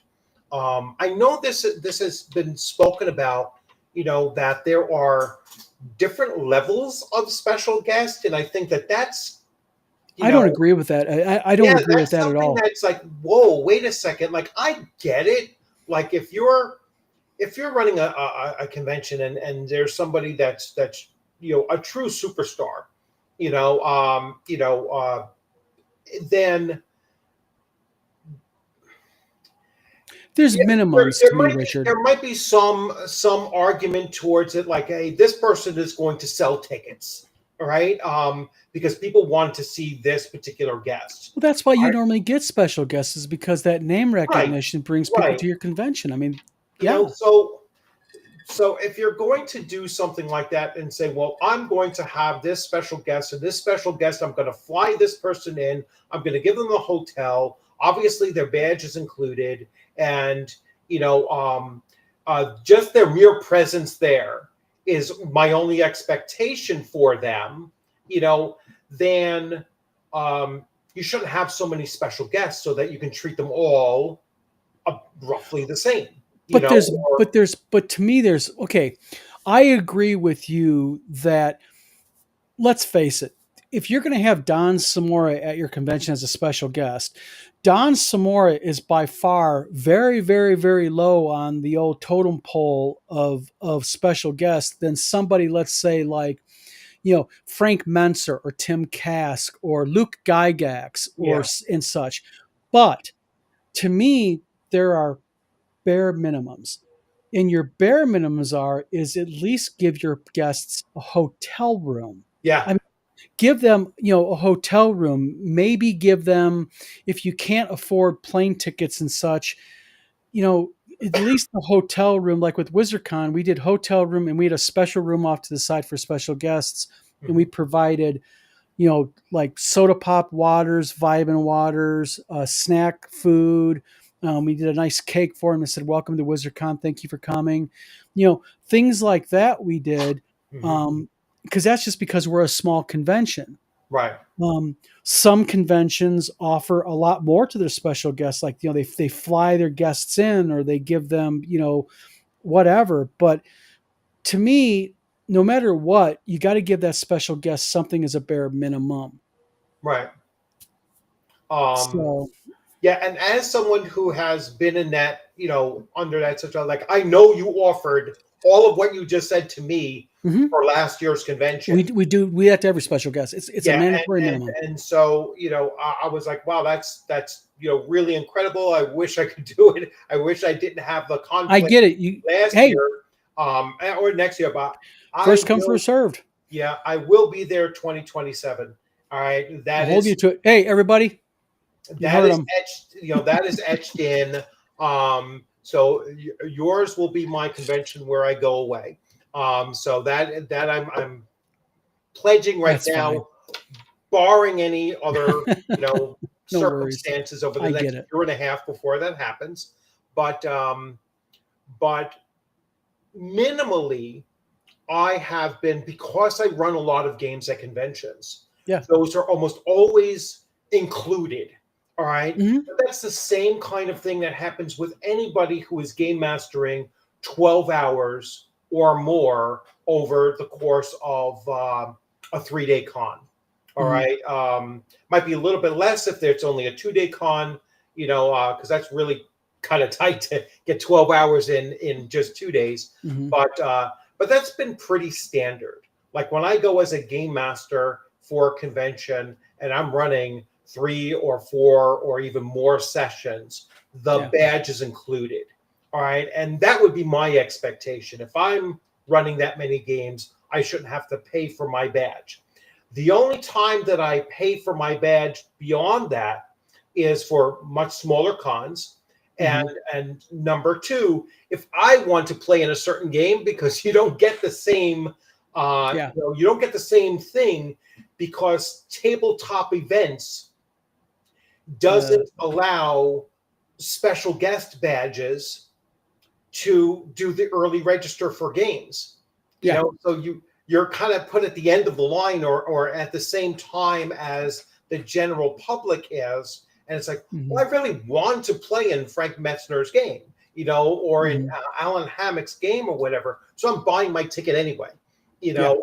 I know this has been spoken about, that there are different levels of special guest. And I think that's,
I don't agree with that. I don't
yeah,
agree with
that's
that at
something
all.
that's like, whoa, wait a second. Like, I get it. Like, if you're running a convention and there's somebody that's a true superstar, you know, um, you know, uh, then
There's
yeah, there,
minimums
there
to me,
might be
Richard.
there might be some argument towards it, like, hey, this person is going to sell tickets, right? Because people want to see this particular guest.
Well, that's why you
Right,
normally get special guests is because that name
right,
recognition brings people
right.
to your convention. I mean,
You know,
yeah.
so if you're going to do something like that and say, well, I'm going to have this special guest, and this special guest, I'm going to fly this person in, I'm going to give them a hotel. Obviously, their badge is included, and just their mere presence there is my only expectation for them. Then you shouldn't have so many special guests so that you can treat them all roughly the same.
But there's,
Or
but to me, okay. I agree with you that let's face it, if you're going to have Don Semora at your convention as a special guest, Don Semora is by far very, very, very low on the old totem pole of special guests than somebody, let's say, like Frank Menser or Tim Kask or Luke Gygax or
yeah,
and such. But to me, there are bare minimums. And your bare minimums is at least give your guests a hotel room.
yeah.
I mean, give them, a hotel room. Maybe give them, if you can't afford plane tickets and such, you know, at least the hotel room, like with WizardCon, we did hotel room and we had a special room off to the side for special guests, and we
Mhm.
provided, like soda pop waters, vitamin waters, snack food. We did a nice cake for them that said, "Welcome to WizardCon. Thank you for coming." Things like that we did,
Mhm.
because that's just because we're a small convention.
Right.
Some conventions offer a lot more to their special guests, like they fly their guests in or they give them whatever. But to me, no matter what, you got to give that special guest something as a bare minimum.
Right. Um,
So,
yeah, and as someone who has been in that, under that situation, like I know you offered all of what you just said to me
mhm.
for last year's convention.
We have to every special guest. It's a
Yeah,
mandatory
and and,
minimum.
and so I was like, wow, that's really incredible. I wish I could do it. I wish I didn't have the
I
conflict
get it. You
last
Hey,
year, or next year, but I
first come
will.
first served.
Yeah, I will be there 2027. All right,
I'll hold you to it. Hey, everybody, you
that
heard
is
them.
etched. That is etched in. So yours will be my convention where I go away. So that I'm pledging right
That's fine.
now, barring any other
No worries.
circumstances over the
I get
next
it.
year and a half before that happens. But minimally, I have been, because I run a lot of games at conventions.
Yeah.
Those are almost always included. All right.
Hmm.
But that's the same kind of thing that happens with anybody who is game mastering 12 hours or more over the course of a 3-day con. All
Hmm.
right. Might be a little bit less if it's only a 2-day con, because that's really kind of tight to get 12 hours in just 2 days.
Hmm.
But that's been pretty standard. Like when I go as a game master for a convention and I'm running 3 or 4 or even more sessions, the
Yeah.
badge is included. All right. And that would be my expectation. If I'm running that many games, I shouldn't have to pay for my badge. The only time that I pay for my badge beyond that is for much smaller cons. And
Hmm.
and number two, if I want to play in a certain game, because you don't get the same
Yeah.
you don't get the same thing, because tabletop events
Uh,
doesn't allow special guest badges to do the early register for games.
yeah.
So you're kind of put at the end of the line, or at the same time as the general public is. And it's like,
Hmm.
well, I really want to play in Frank Metzner's game, or in
Hmm.
Alan Hammock's game or whatever. So I'm buying my ticket anyway,
Yeah.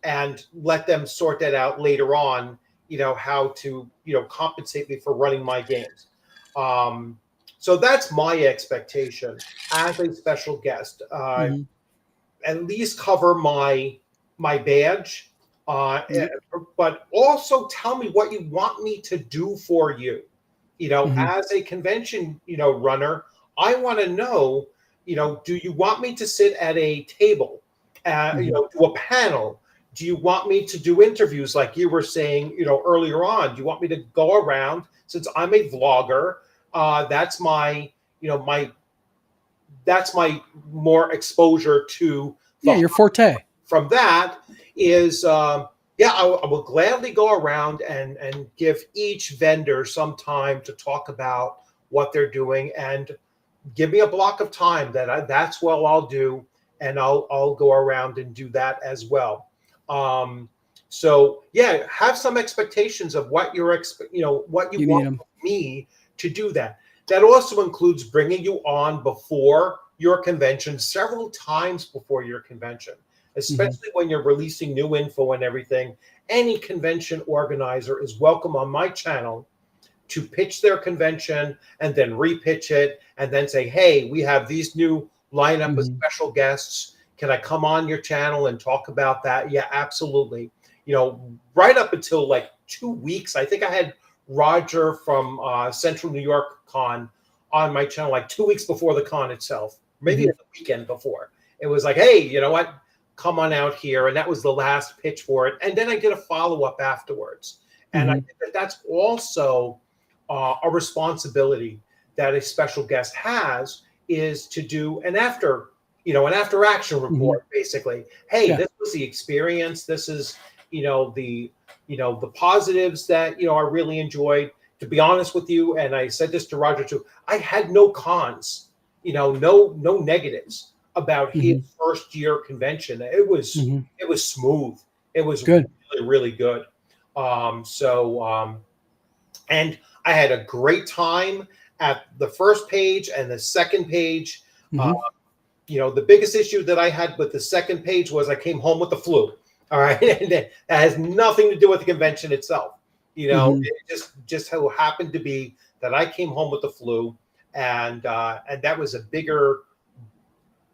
and let them sort that out later on, how to, compensate me for running my games. So that's my expectation as a special guest.
Hmm.
At least cover my badge,
Yep.
but also tell me what you want me to do for you.
Hmm.
As a convention, runner, I want to know, do you want me to sit at a table,
Hmm.
do a panel? Do you want me to do interviews like you were saying, earlier on? Do you want me to go around, since I'm a vlogger? That's my, my that's my more exposure to
Yeah.
the
Your forte.
from that is yeah, I will gladly go around and give each vendor some time to talk about what they're doing, and give me a block of time that's what I'll do, and I'll go around and do that as well. So yeah, have some expectations of what what you
You need
want
them.
me to do. That also includes bringing you on before your convention, several times before your convention,
Hmm.
especially when you're releasing new info and everything. Any convention organizer is welcome on my channel to pitch their convention and then repitch it, and then say, hey, we have these new lineup of
Hmm.
special guests. Can I come on your channel and talk about that? Yeah, absolutely. Right up until like 2 weeks, I think I had Roger from Central New York Con on my channel like 2 weeks before the con itself, maybe
Hmm.
the weekend before. It was like, hey, you know what? Come on out here. And that was the last pitch for it. And then I did a follow up afterwards. And I
Hmm.
think that's also a responsibility that a special guest has, is to do an after action report, basically. Hey,
Yeah.
this was the experience. This is, the positives that, I really enjoyed. To be honest with you, and I said this to Roger too, I had no cons, no negatives about his
Hmm.
first year convention.
Hmm.
It was smooth. It was
Good.
really, really good. And I had a great time at the first page and the second page. Uh,
Hmm.
the biggest issue that I had with the second page was I came home with the flu. All right, and that has nothing to do with the convention itself.
Hmm.
It just so happened to be that I came home with the flu, and that was a bigger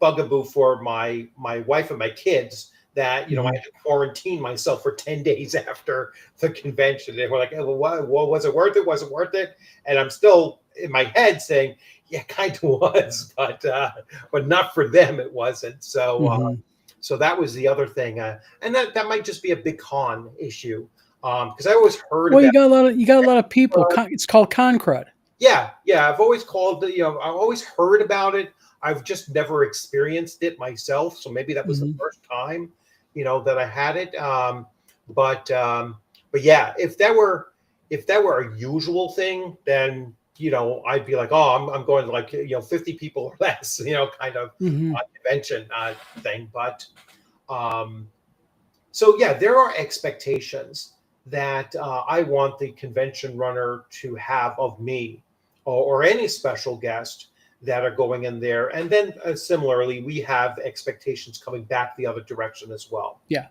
bugaboo for my wife and my kids, that I
Hmm.
had to quarantine myself for 10 days after the convention. And we're like, well, what was it worth it? Was it worth it? And I'm still in my head saying, yeah, kind of was, but not for them. It wasn't.
Hmm.
So that was the other thing, and that might just be a big con issue, because I always heard
Well,
about.
you got a lot of people. It's called con crud.
Yeah, I've always I've always heard about it. I've just never experienced it myself. So maybe that was the
Hmm.
first time, that I had it. But but yeah, if that were a usual thing, then I'd be like, oh, I'm going to, like, 50 people or less, kind of
Hmm.
convention thing. But um, so yeah, there are expectations that I want the convention runner to have of me, or any special guest that are going in there. And then similarly, we have expectations coming back the other direction as well.
Yeah.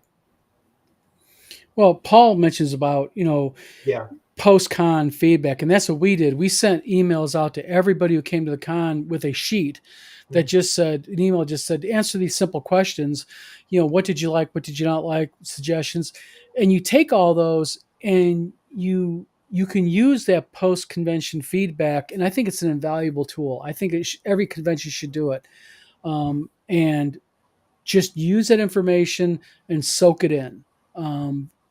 Well, Paul mentions about
Yeah.
post con feedback, and that's what we did. We sent emails out to everybody who came to the con with a sheet that
Mm.
just said, an email just said, answer these simple questions. What did you like? What did you not like? Suggestions, and you take all those and you can use that post convention feedback, and I think it's an invaluable tool. I think every convention should do it, and just use that information and soak it in,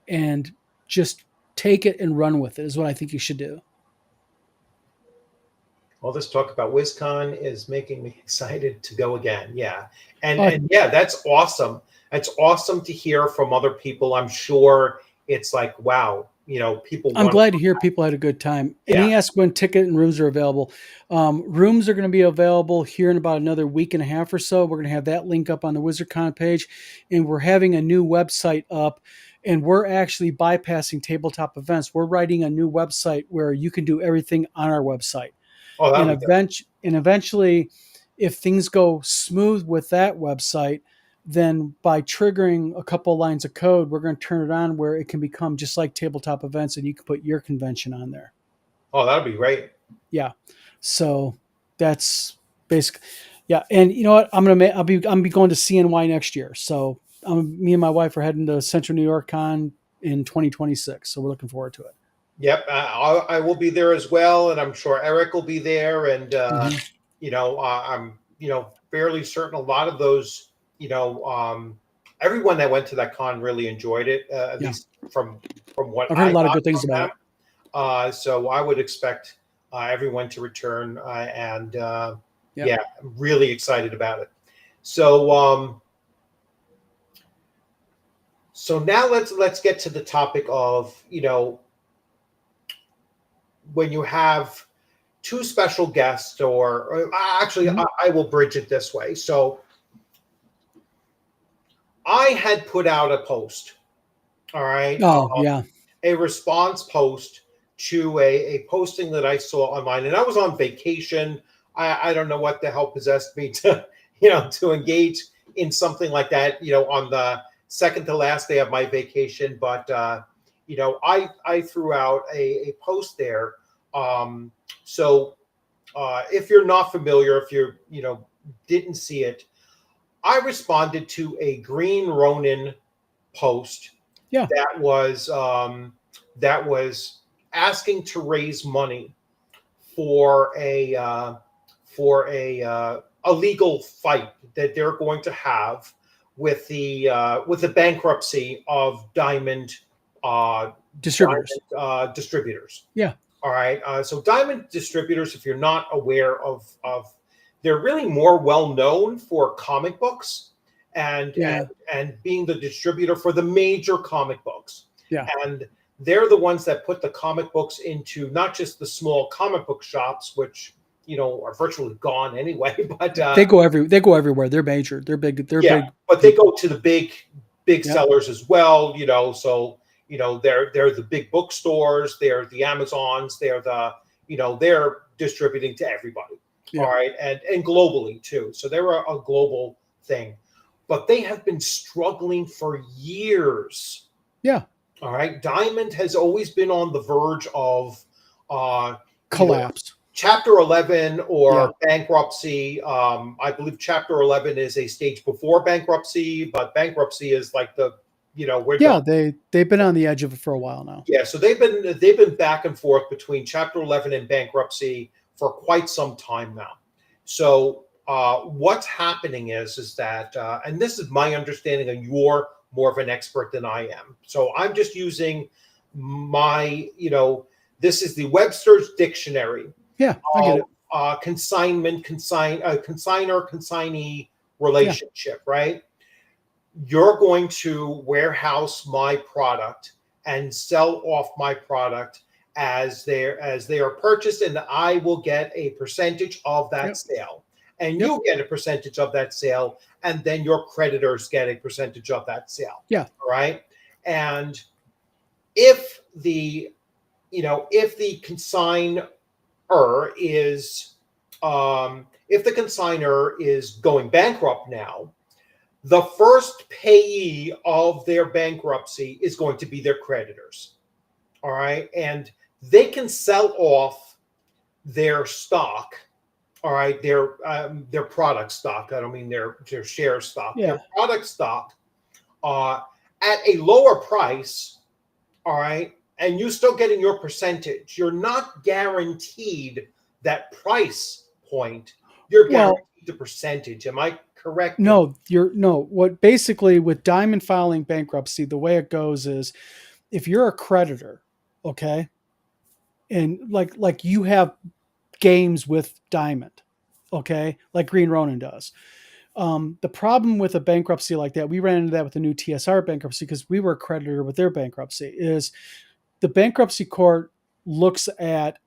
and just take it and run with it is what I think you should do.
All this talk about WizCon is making me excited to go again. Yeah. And
Uh,
and yeah, that's awesome. That's awesome to hear from other people. I'm sure it's like, wow, people
I'm
want to.
glad to hear people had a good time. And
Yeah.
he asked when ticket and rooms are available. Rooms are going to be available here in about another week and a half or so. We're going to have that link up on the WizardCon page, and we're having a new website up. And we're actually bypassing tabletop events. We're writing a new website where you can do everything on our website.
Oh, that'll
And
be good.
eventually, if things go smooth with that website, then by triggering a couple lines of code, we're going to turn it on where it can become just like tabletop events, and you can put your convention on there.
Oh, that'll be great.
Yeah. So that's basic. Yeah. And you know what? I'll be going to CNY next year. So me and my wife are heading to Central New York Con in 2026. So we're looking forward to it.
Yep, I will be there as well, and I'm sure Eric will be there. And
Hmm.
I'm fairly certain a lot of those, everyone that went to that con really enjoyed it, at
Yeah.
least from what
I've heard a
I
lot of
got
good things
from
about
them.
it.
So I would expect everyone to return, and
Yeah.
yeah, I'm really excited about it. So now let's get to the topic of, when you have two special guests, or actually,
Mhm.
I will bridge it this way. So I had put out a post, all right,
Oh, yeah.
a response post to a posting that I saw online, and I was on vacation. I don't know what the hell possessed me to to engage in something like that, on the second to last day of my vacation. But I threw out a post there. So if you're not familiar, if you didn't see it, I responded to a Green Ronin post
Yeah.
that was asking to raise money for a legal fight that they're going to have with the bankruptcy of uh,
Distributors.
Diamond distributors.
Yeah.
All right. So Diamond Distributors, if you're not aware of they're really more well known for comic books and
Yeah.
being the distributor for the major comic books.
Yeah.
And they're the ones that put the comic books into not just the small comic book shops, which are virtually gone anyway, but
They go everywhere. They're major. They're big. They're
yeah,
big
but they
people.
go to the big
Yep.
sellers as well. So they're the big bookstores, they're the Amazons, they're distributing to everybody.
Yeah.
All right, and globally too. So they're a global thing, but they have been struggling for years.
Yeah.
All right, Diamond has always been on the verge of
Collapse.
Chapter 11 or
Yeah.
bankruptcy. I believe Chapter 11 is a stage before bankruptcy, but bankruptcy is like we're
Yeah.
done.
They've been on the edge of it for a while now.
Yeah, so they've been back and forth between Chapter 11 and bankruptcy for quite some time now. So what's happening is that, and this is my understanding, and you're more of an expert than I am. So I'm just using this is the Webster's Dictionary.
Yeah, I get it.
Consignment, consigner, consignee relationship, right? You're going to warehouse my product and sell off my product as they are purchased, and I will get a percentage of that sale, and you get a percentage of that sale, and then your creditors get a percentage of that sale.
Yeah.
All right. And if the consigner is going bankrupt now, the first payee of their bankruptcy is going to be their creditors. All right. And they can sell off their stock. All right. Their product stock. I don't mean their share stock.
Yeah.
Their product stock at a lower price. All right. And you're still getting your percentage. You're not guaranteed that price point. You're guaranteed the percentage. Am I correct?
No, what basically with Diamond filing bankruptcy, the way it goes is if you're a creditor, okay, and like you have games with Diamond, okay, like Green Ronin does. The problem with a bankruptcy like that, we ran into that with the new TSR bankruptcy because we were a creditor with their bankruptcy, is the bankruptcy court looks at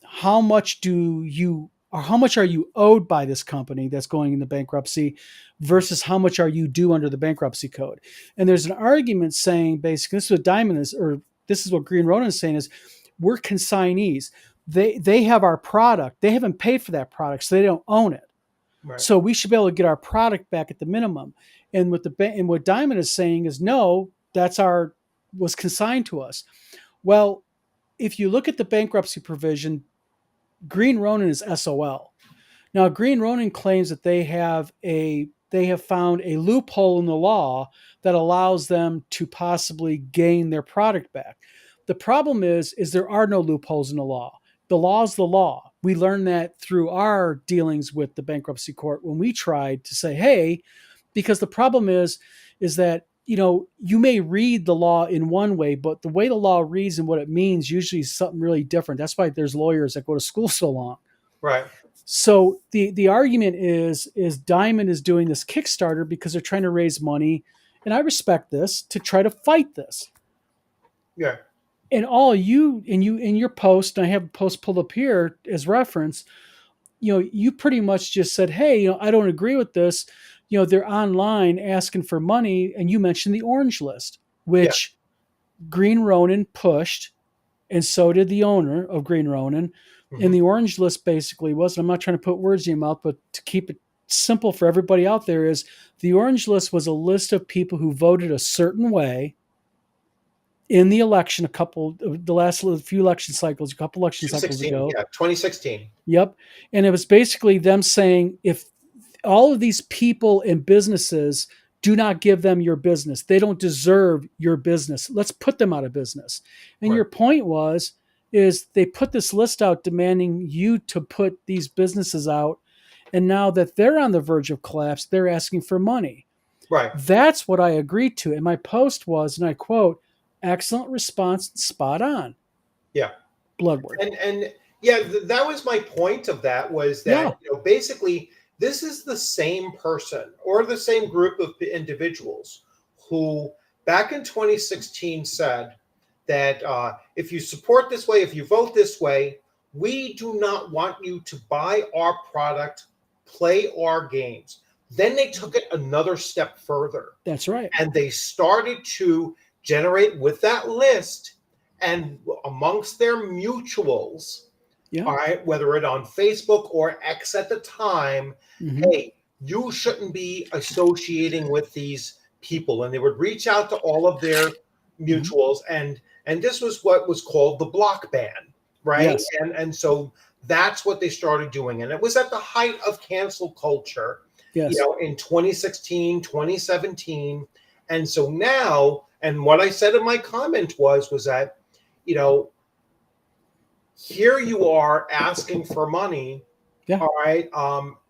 how much are you owed by this company that's going into bankruptcy versus how much are you due under the bankruptcy code. And there's an argument saying basically this is what Diamond is, or this is what Green Ronin is saying, is we're consignees. They have our product. They haven't paid for that product, so they don't own it. Right. So we should be able to get our product back at the minimum. And what Diamond is saying is no, was consigned to us. Well, if you look at the bankruptcy provision, Green Ronin is SOL. Now, Green Ronin claims that they have found a loophole in the law that allows them to possibly gain their product back. The problem is there are no loopholes in the law. The law is the law. We learned that through our dealings with the bankruptcy court when we tried to say, hey, because the problem is that, you may read the law in one way, but the way the law reads and what it means usually is something really different. That's why there's lawyers that go to school so long.
Right.
So the argument is Diamond is doing this Kickstarter because they're trying to raise money, and I respect this, to try to fight this.
Yeah.
And in your post, and I have a post pulled up here as reference, you pretty much just said, hey, I don't agree with this. They're online asking for money, and you mentioned the orange list, which Green Ronin pushed, and so did the owner of Green Ronin. Mm-hmm. And the orange list basically was, and I'm not trying to put words in your mouth, but to keep it simple for everybody out there, is the orange list was a list of people who voted a certain way in the election a couple cycles ago.
Yeah, 2016.
Yep. And it was basically them saying, if all of these people and businesses do not give them your business, they don't deserve your business, let's put them out of business. And your point is they put this list out demanding you to put these businesses out. And now that they're on the verge of collapse, they're asking for money.
Right.
That's what I agreed to. And my post was, and I quote, excellent response, spot on.
Yeah.
Bloodward.
And yeah, that was my point of that, was that, basically this is the same person or the same group of individuals who back in 2016 said that if you support this way, if you vote this way, we do not want you to buy our product, play our games. Then they took it another step further
That's right.
and they started to generate with that list and amongst their mutuals,
Yeah.
all right, whether it on Facebook or X at the time,
Mhm.
hey, you shouldn't be associating with these people. And they would reach out to all of their
Mhm.
mutuals, and this was what was called the block ban, right?
Yes.
And so that's what they started doing. And it was at the height of cancel culture,
Yes.
in 2016, 2017. And so now, and what I said in my comment was that, you know, here you are asking for money.
Yeah.
All right.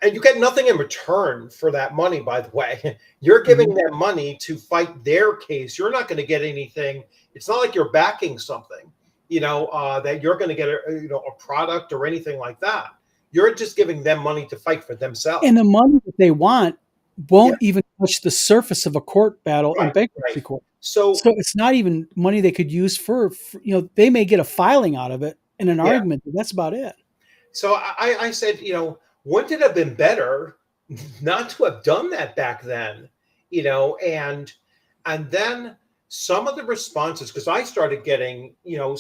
And you get nothing in return for that money, by the way. You're giving
Mhm.
them money to fight their case. You're not going to get anything. It's not like you're backing something, that you're going to get a product or anything like that. You're just giving them money to fight for themselves.
And the money that they want
Yeah.
won't even touch the surface of a court battle in
Right.
bankruptcy
Right.
court.
So,
So it's not even money they could use for they may get a filing out of it and an
yeah.
argument. But that's about it.
So I said, wouldn't it have been better not to have done that back then? And then some of the responses, because I started getting,
Mhm.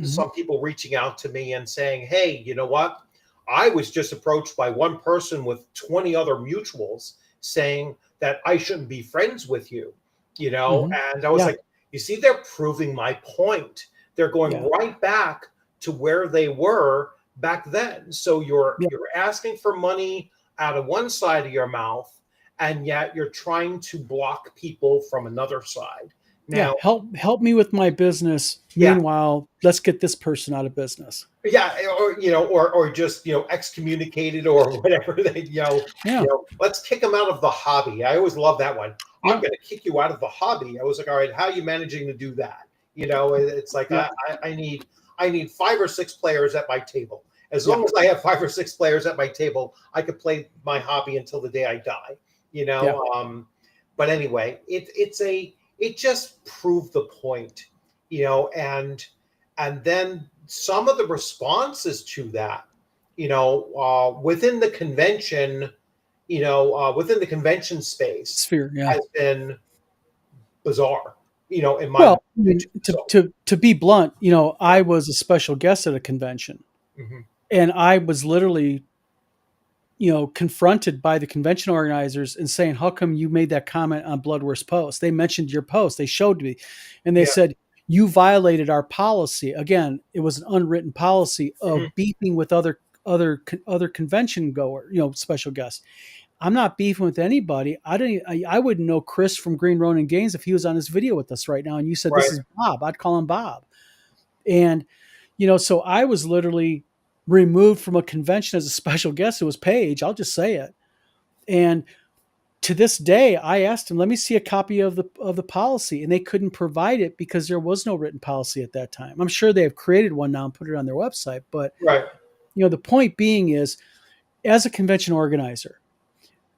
some people reaching out to me and saying, hey, you know what? I was just approached by one person with 20 other mutuals saying that I shouldn't be friends with you,
Mhm.
and I was
Yeah.
like, you see, they're proving my point. They're going
Yeah.
right back to where they were back then. So you're
Yeah.
you're asking for money out of one side of your mouth, and yet you're trying to block people from another side.
Yeah.
Now,
Help me with my business.
yeah,
Meanwhile, let's get this person out of business.
yeah, or just excommunicated or whatever. They
Yeah.
let's kick them out of the hobby. I always love that one. I'm
Yeah.
going to kick you out of the hobby. I was like, all right, how are you managing to do that? It's like
Yeah.
I need 5 or 6 players at my table. As
Yeah.
long as I have 5 or 6 players at my table, I could play my hobby until the day I die. You
Yeah.
know, but anyway, it just proved the point. And then some of the responses to that, within the convention, within the convention space,
Sphere. Yeah.
has been bizarre. In my
Well, I
opinion.
mean, to
So,
to to be blunt,
yeah.
I was a special guest at a convention,
Hmm.
and I was literally, confronted by the convention organizers and saying, "How come you made that comment on Bloodworth's post? They mentioned your post. They showed me, and they
Yeah.
said you violated our policy. Again, it was an unwritten policy of
Hmm.
beefing with other convention goer, special guests. I'm not beefing with anybody. I wouldn't know Chris from Green Ronin Games if he was on this video with us right now. And you said this
Right.
is Bob. I'd call him Bob. And so I was literally removed from a convention as a special guest. It was Paige. I'll just say it. And to this day, I asked him, "Let me see a copy of the policy," and they couldn't provide it because there was no written policy at that time. I'm sure they have created one now and put it on their website. But
Right.
the point being is, as a convention organizer,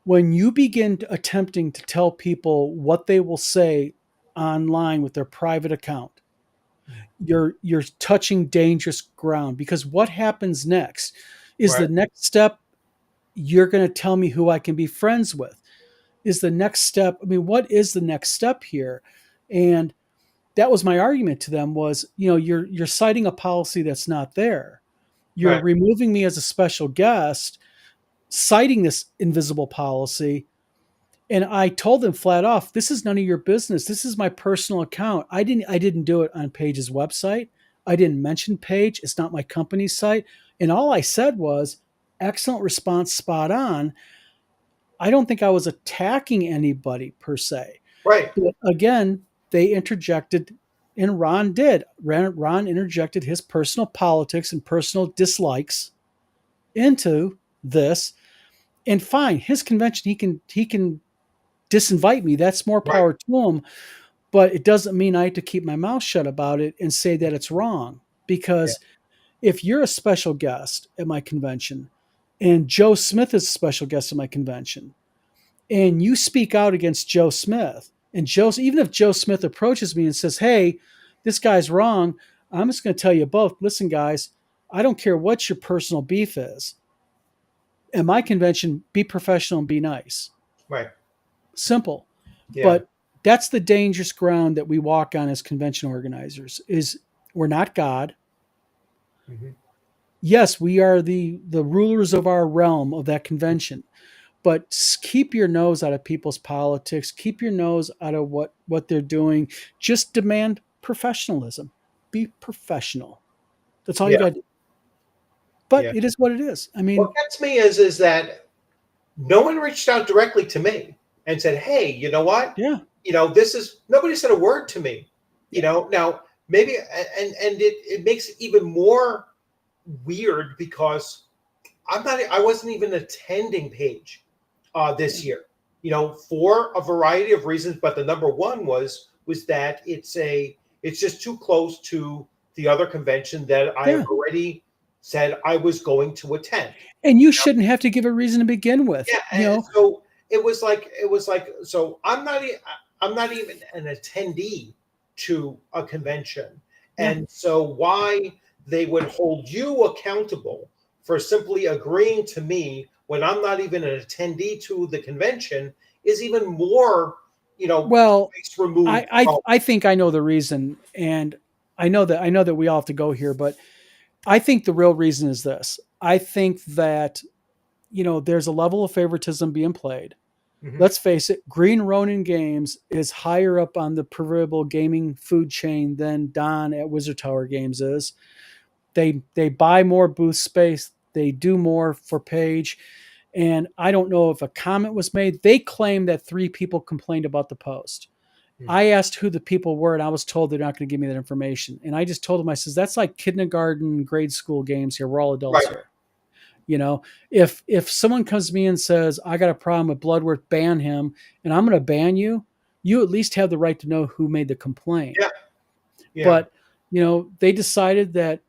when you begin attempting to tell people what they will say online with their private account, you're touching dangerous ground, because what happens next is
Right.
the next step. You're going to tell me who I can be friends with. Is the next step? I mean, what is the next step here? And that was my argument to them was, you're citing a policy that's not there. You're
Right.
removing me as a special guest, citing this invisible policy. And I told them flat off, this is none of your business. This is my personal account. I didn't do it on Paige's website. I didn't mention Paige. It's not my company's site. And all I said was, excellent response, spot on. I don't think I was attacking anybody per se.
Right.
But again, they interjected, and Ron did. Ron interjected his personal politics and personal dislikes into this. And fine, his convention, he can disinvite me. That's more
Right.
power to him. But it doesn't mean I have to keep my mouth shut about it and say that it's wrong.
Yeah.
Because if you're a special guest at my convention, and Joe Smith is a special guest at my convention, and you speak out against Joe Smith, and even if Joe Smith approaches me and says, "Hey, this guy's wrong," I'm just going to tell you both, listen, guys, I don't care what your personal beef is. At my convention, be professional and be nice.
Right.
Simple.
Yeah.
But that's the dangerous ground that we walk on as convention organizers is we're not God.
Mm-hmm.
Yes, we are the rulers of our realm of that convention. But keep your nose out of people's politics. Keep your nose out of what they're doing. Just demand professionalism. Be professional. That's all you
Yeah.
got to do. But
Yeah.
it is what it is. I
What
mean,
gets me is that no one reached out directly to me and said, "Hey, you know what?
yeah,
This is nobody said a word to me."
yeah,
Now maybe and it makes it even more weird because I wasn't even attending Page
yeah,
this year. For a variety of reasons, but the number one was that it's just too close to the other convention that I have
yeah.
already said I was going to attend.
And you shouldn't have to give a reason to begin with.
Yeah, and so it was like so I'm not even an attendee to a convention,
Yeah.
and so why they would hold you accountable for simply agreeing to me when I'm not even an attendee to the convention is even more
Well,
place removed from.
I think I know the reason, and I know that we all have to go here, but I think the real reason is this. I think that there's a level of favoritism being played.
Mhm.
Let's face it, Green Ronin Games is higher up on the proverbial gaming food chain than Don at Wizard Tower Games is. They buy more booth space, they do more for Page, and I don't know if a comment was made. They claim that 3 people complained about the post.
Mhm.
I asked who the people were, and I was told they're not going to give me that information. And I just told them, I says, that's like kindergarten, grade school games here. We're all adults
Right.
here. You know, if someone comes to me and says, I got a problem with Bloodworth, ban him, and I'm going to ban you, you at least have the right to know who made the complaint.
Yeah. Yeah.
But, they decided that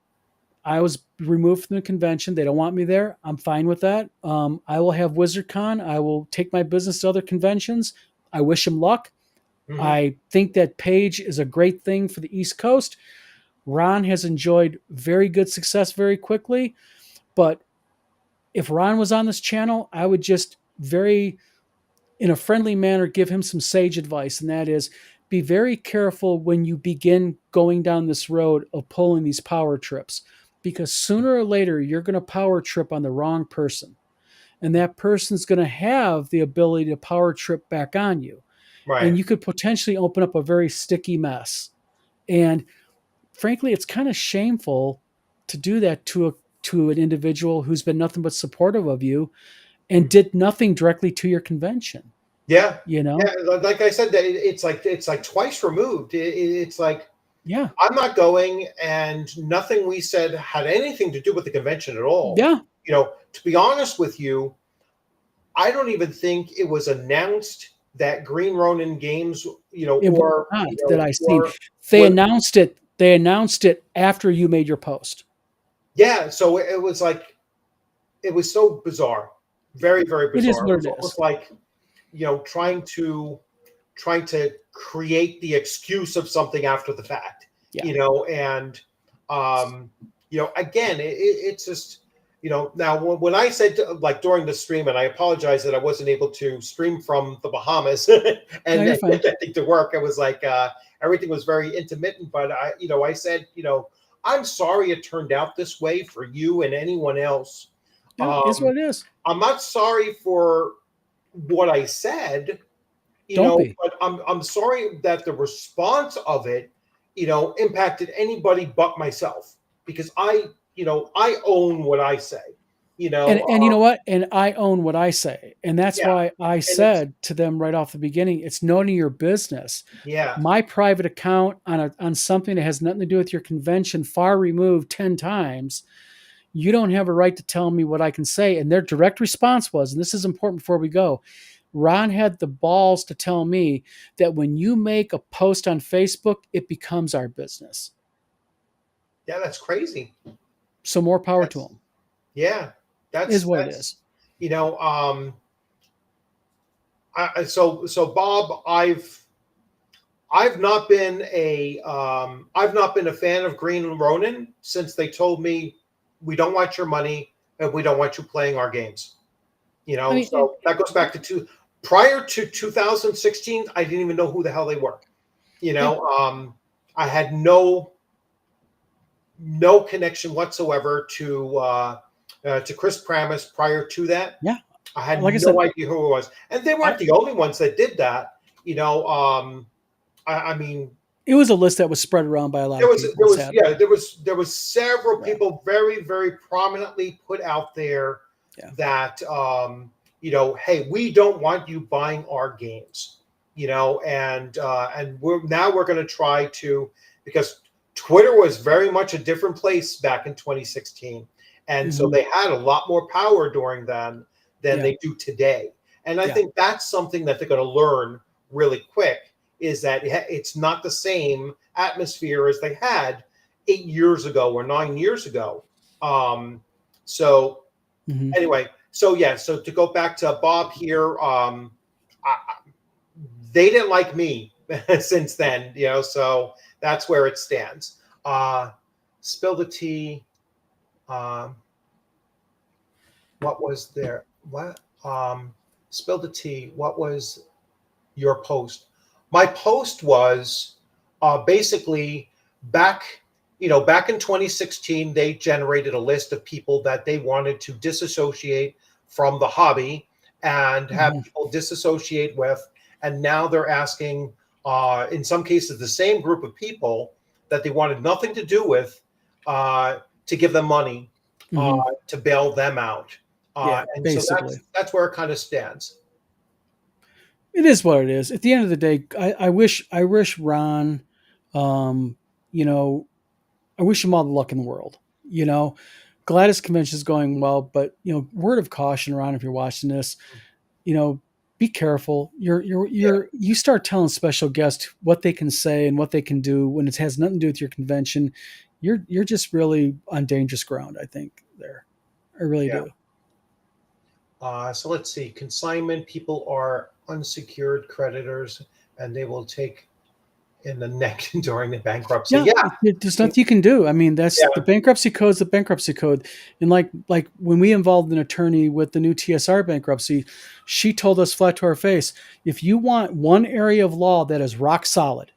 I was removed from the convention. They don't want me there. I'm fine with that. I will have WizardCon. I will take my business to other conventions. I wish him luck.
Mhm.
I think that Page is a great thing for the East Coast. Ron has enjoyed very good success very quickly. But if Ron was on this channel, I would just very, in a friendly manner, give him some sage advice. And that is be very careful when you begin going down this road of pulling these power trips, because sooner or later, you're going to power trip on the wrong person. And that person's going to have the ability to power trip back on you. And
Right.
you could potentially open up a very sticky mess. And frankly, it's kind of shameful to do that to an individual who's been nothing but supportive of you and did nothing directly to your convention.
Yeah.
You
Yeah.
know?
Like I said, that it's like twice removed. It's like
Yeah.
I'm not going, and nothing we said had anything to do with the convention at all.
Yeah.
To be honest with you, I don't even think it was announced that Green Ronin Games,
It was
or
not that I seen.
or
They
was
announced it. They announced it after you made your post.
yeah. So it was like it was so bizarre, very very
It is
bizarre. It
what
was
it
almost
is.
like trying to create the excuse of something after the fact,
Yeah.
and again, it's just, now when I said like during the stream, and I apologize that I wasn't able to stream from the Bahamas
No,
and
you're
get
fine.
that thing to work. It was like everything was very intermittent, but I said, I'm sorry it turned out this way for you and anyone else.
Yeah, it is
Um,
what it is.
I'm not sorry for what I said,
Don't be.
but I'm sorry that the response of it, impacted anybody but myself, because I own what I say,
And you know what? And I own what I say. And that's
yeah,
why I
and it's
said to them right off the beginning, it's none of your business.
yeah,
My private account on something that has nothing to do with your convention, far removed 10 times, you don't have a right to tell me what I can say. And their direct response was, and this is important before we go, Ron had the balls to tell me that when you make a post on Facebook, it becomes our business.
yeah, that's crazy.
So more power to
That's
them.
yeah,
Is what it
That's
is.
you know, so Bob, I've not been a fan of Green and Ronin since they told me we don't want your money and we don't want you playing our games.
I mean,
So that goes back to prior to 2016. I didn't even know who the hell they were.
yeah,
I had no connection whatsoever to Chris Pramis prior to that.
yeah.
I had
Like I
no
said,
idea who it was, and they weren't
I,
the only ones that did that. I mean,
it was a list that was spread around by a lot
there
of
was
people.
there was
Sadly,
yeah there was several
yeah,
people very prominently put out there
yeah.
that hey, we don't want you buying our games, and we're going to try to, because Twitter was very much a different place back in 2016, and so
Hmm.
they had a lot more power during then than
Yeah,
they do today, and I
yeah,
think that's something that they're going to learn really quick, is that it's not the same atmosphere as they had 8 years ago or 9 years ago. So
hmm.
anyway, so yeah, so to go back to Bob here, they didn't like me since then, so that's where it stands. Spill the tea. Um, what was there? What? Spill the tea. What was your post? My post was basically back, back in 2016, they generated a list of people that they wanted to disassociate from the hobby and have
Hmm.
people disassociate with. And now they're asking, in some cases, the same group of people that they wanted nothing to do with, to give them money, uh,
Hmm.
to bail them out.
Yeah,
And so
basically.
that's where it kind of stands.
It is what it is. At the end of the day, I wish Ron, um, you know, I wish him all the luck in the world. You know, Gladys convention is going well, but word of caution, Ron, if you're watching this, you know, be careful.
Yeah.
You start telling special guests what they can say and what they can do when it has nothing to do with your convention. You're just really on dangerous ground, I think, there. I really
Yeah.
do.
So let's see. Consignment people are unsecured creditors, and they will take in the neck during the bankruptcy.
Yeah,
Yeah,
there's nothing you can do. I mean, that's the
yeah,
bankruptcy code's the bankruptcy code. And like when we involved an attorney with the new TSR bankruptcy, she told us flat to our face, if you want one area of law that is rock solid,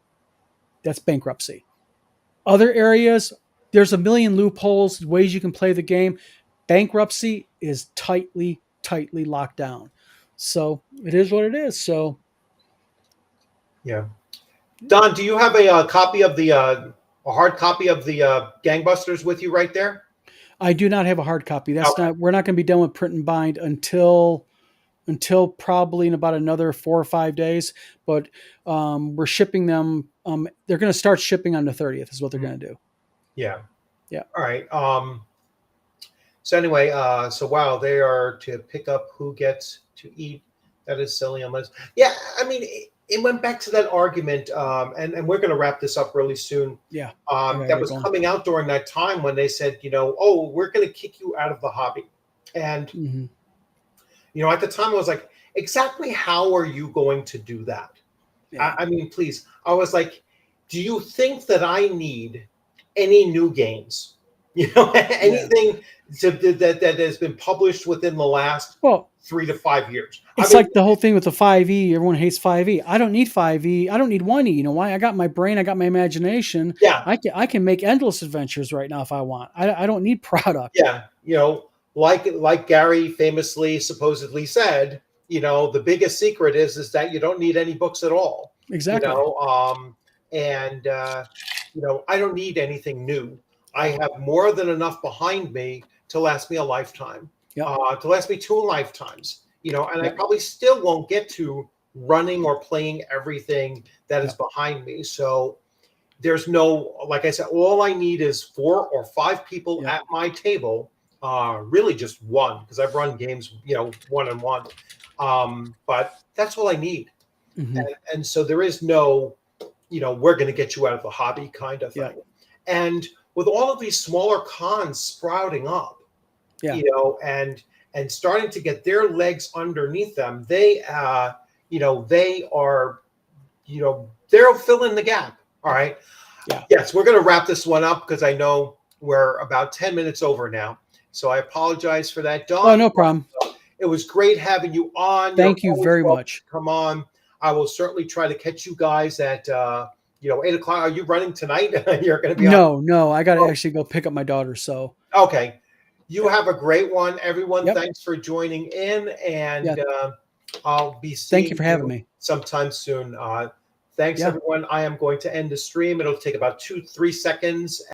that's bankruptcy. Other areas, there's a million loopholes, ways you can play the game. Bankruptcy is tightly locked down. So it is what it is. So
yeah. Don, do you have a copy of a hard copy of the Gangbusters with you right there?
I do not have a hard copy.
Okay.
We're not going to be done with print and bind until probably in about another 4 or 5 days. But we're shipping them. They're going to start shipping on the 30th. Is what they're
Mm,
going to do.
yeah.
Yeah.
All right. So anyway, so wow, they are to pick up who gets to eat. That is silly, unless yeah. I mean, it went back to that argument, and we're going to wrap this up really soon.
Yeah. I gotta
That
get
was
going.
coming out during that time when they said, oh, we're going to kick you out of the hobby, and
Hmm.
at the time I was like, exactly how are you going to do that?
Yeah.
I mean, please. I was like, do you think that I need any new games?
Yeah.
Anything that has been published within the last
Well,
3 to 5 years. I
it's
mean,
like the whole thing with the 5e. Everyone hates 5e. I don't need 5e. I don't need 1e. You know why? I got my brain. I got my imagination.
yeah,
I can make endless adventures right now if I want. I don't need product.
yeah, like Gary famously supposedly said, the biggest secret is that you don't need any books at all. You
Exactly.
know, and I don't need anything new. I have more than enough behind me to last me a lifetime,
Yep.
to last me 2 lifetimes. And I
Yep.
probably still won't get to running or playing everything that is
Yep.
behind me. So there's no, like I said, all I need is 4 or 5 people
Yep.
at my table. Really just one, because I've run games, one on one. But that's all I need.
Hmm.
And so there is no, we're going to get you out of the hobby kind of
Yep.
thing. And with all of these smaller cons sprouting up,
Yeah.
and and starting to get their legs underneath them, they they are, they'll fill in the gap. All right.
Yeah.
Yes, we're going to wrap this one up because I know we're about 10 minutes over now. So I apologize for that,
Oh,
Don.
no problem.
It was great having you on.
Thank
You're
you
always
very
welcome
much.
to come on. I will certainly try to catch you guys at 8 o'clock. Are you running tonight? You're going to be on.
No, I got to
Oh,
actually go pick up my daughter. So,
okay. You
yeah.
have a great one, everyone.
Yep.
Thanks for joining in,
Yeah.
and I'll be
Thank you
seeing
for having
you
me.
sometime soon. Thanks,
Yeah.
everyone. I am going to end the stream. It'll take about 2-3 seconds.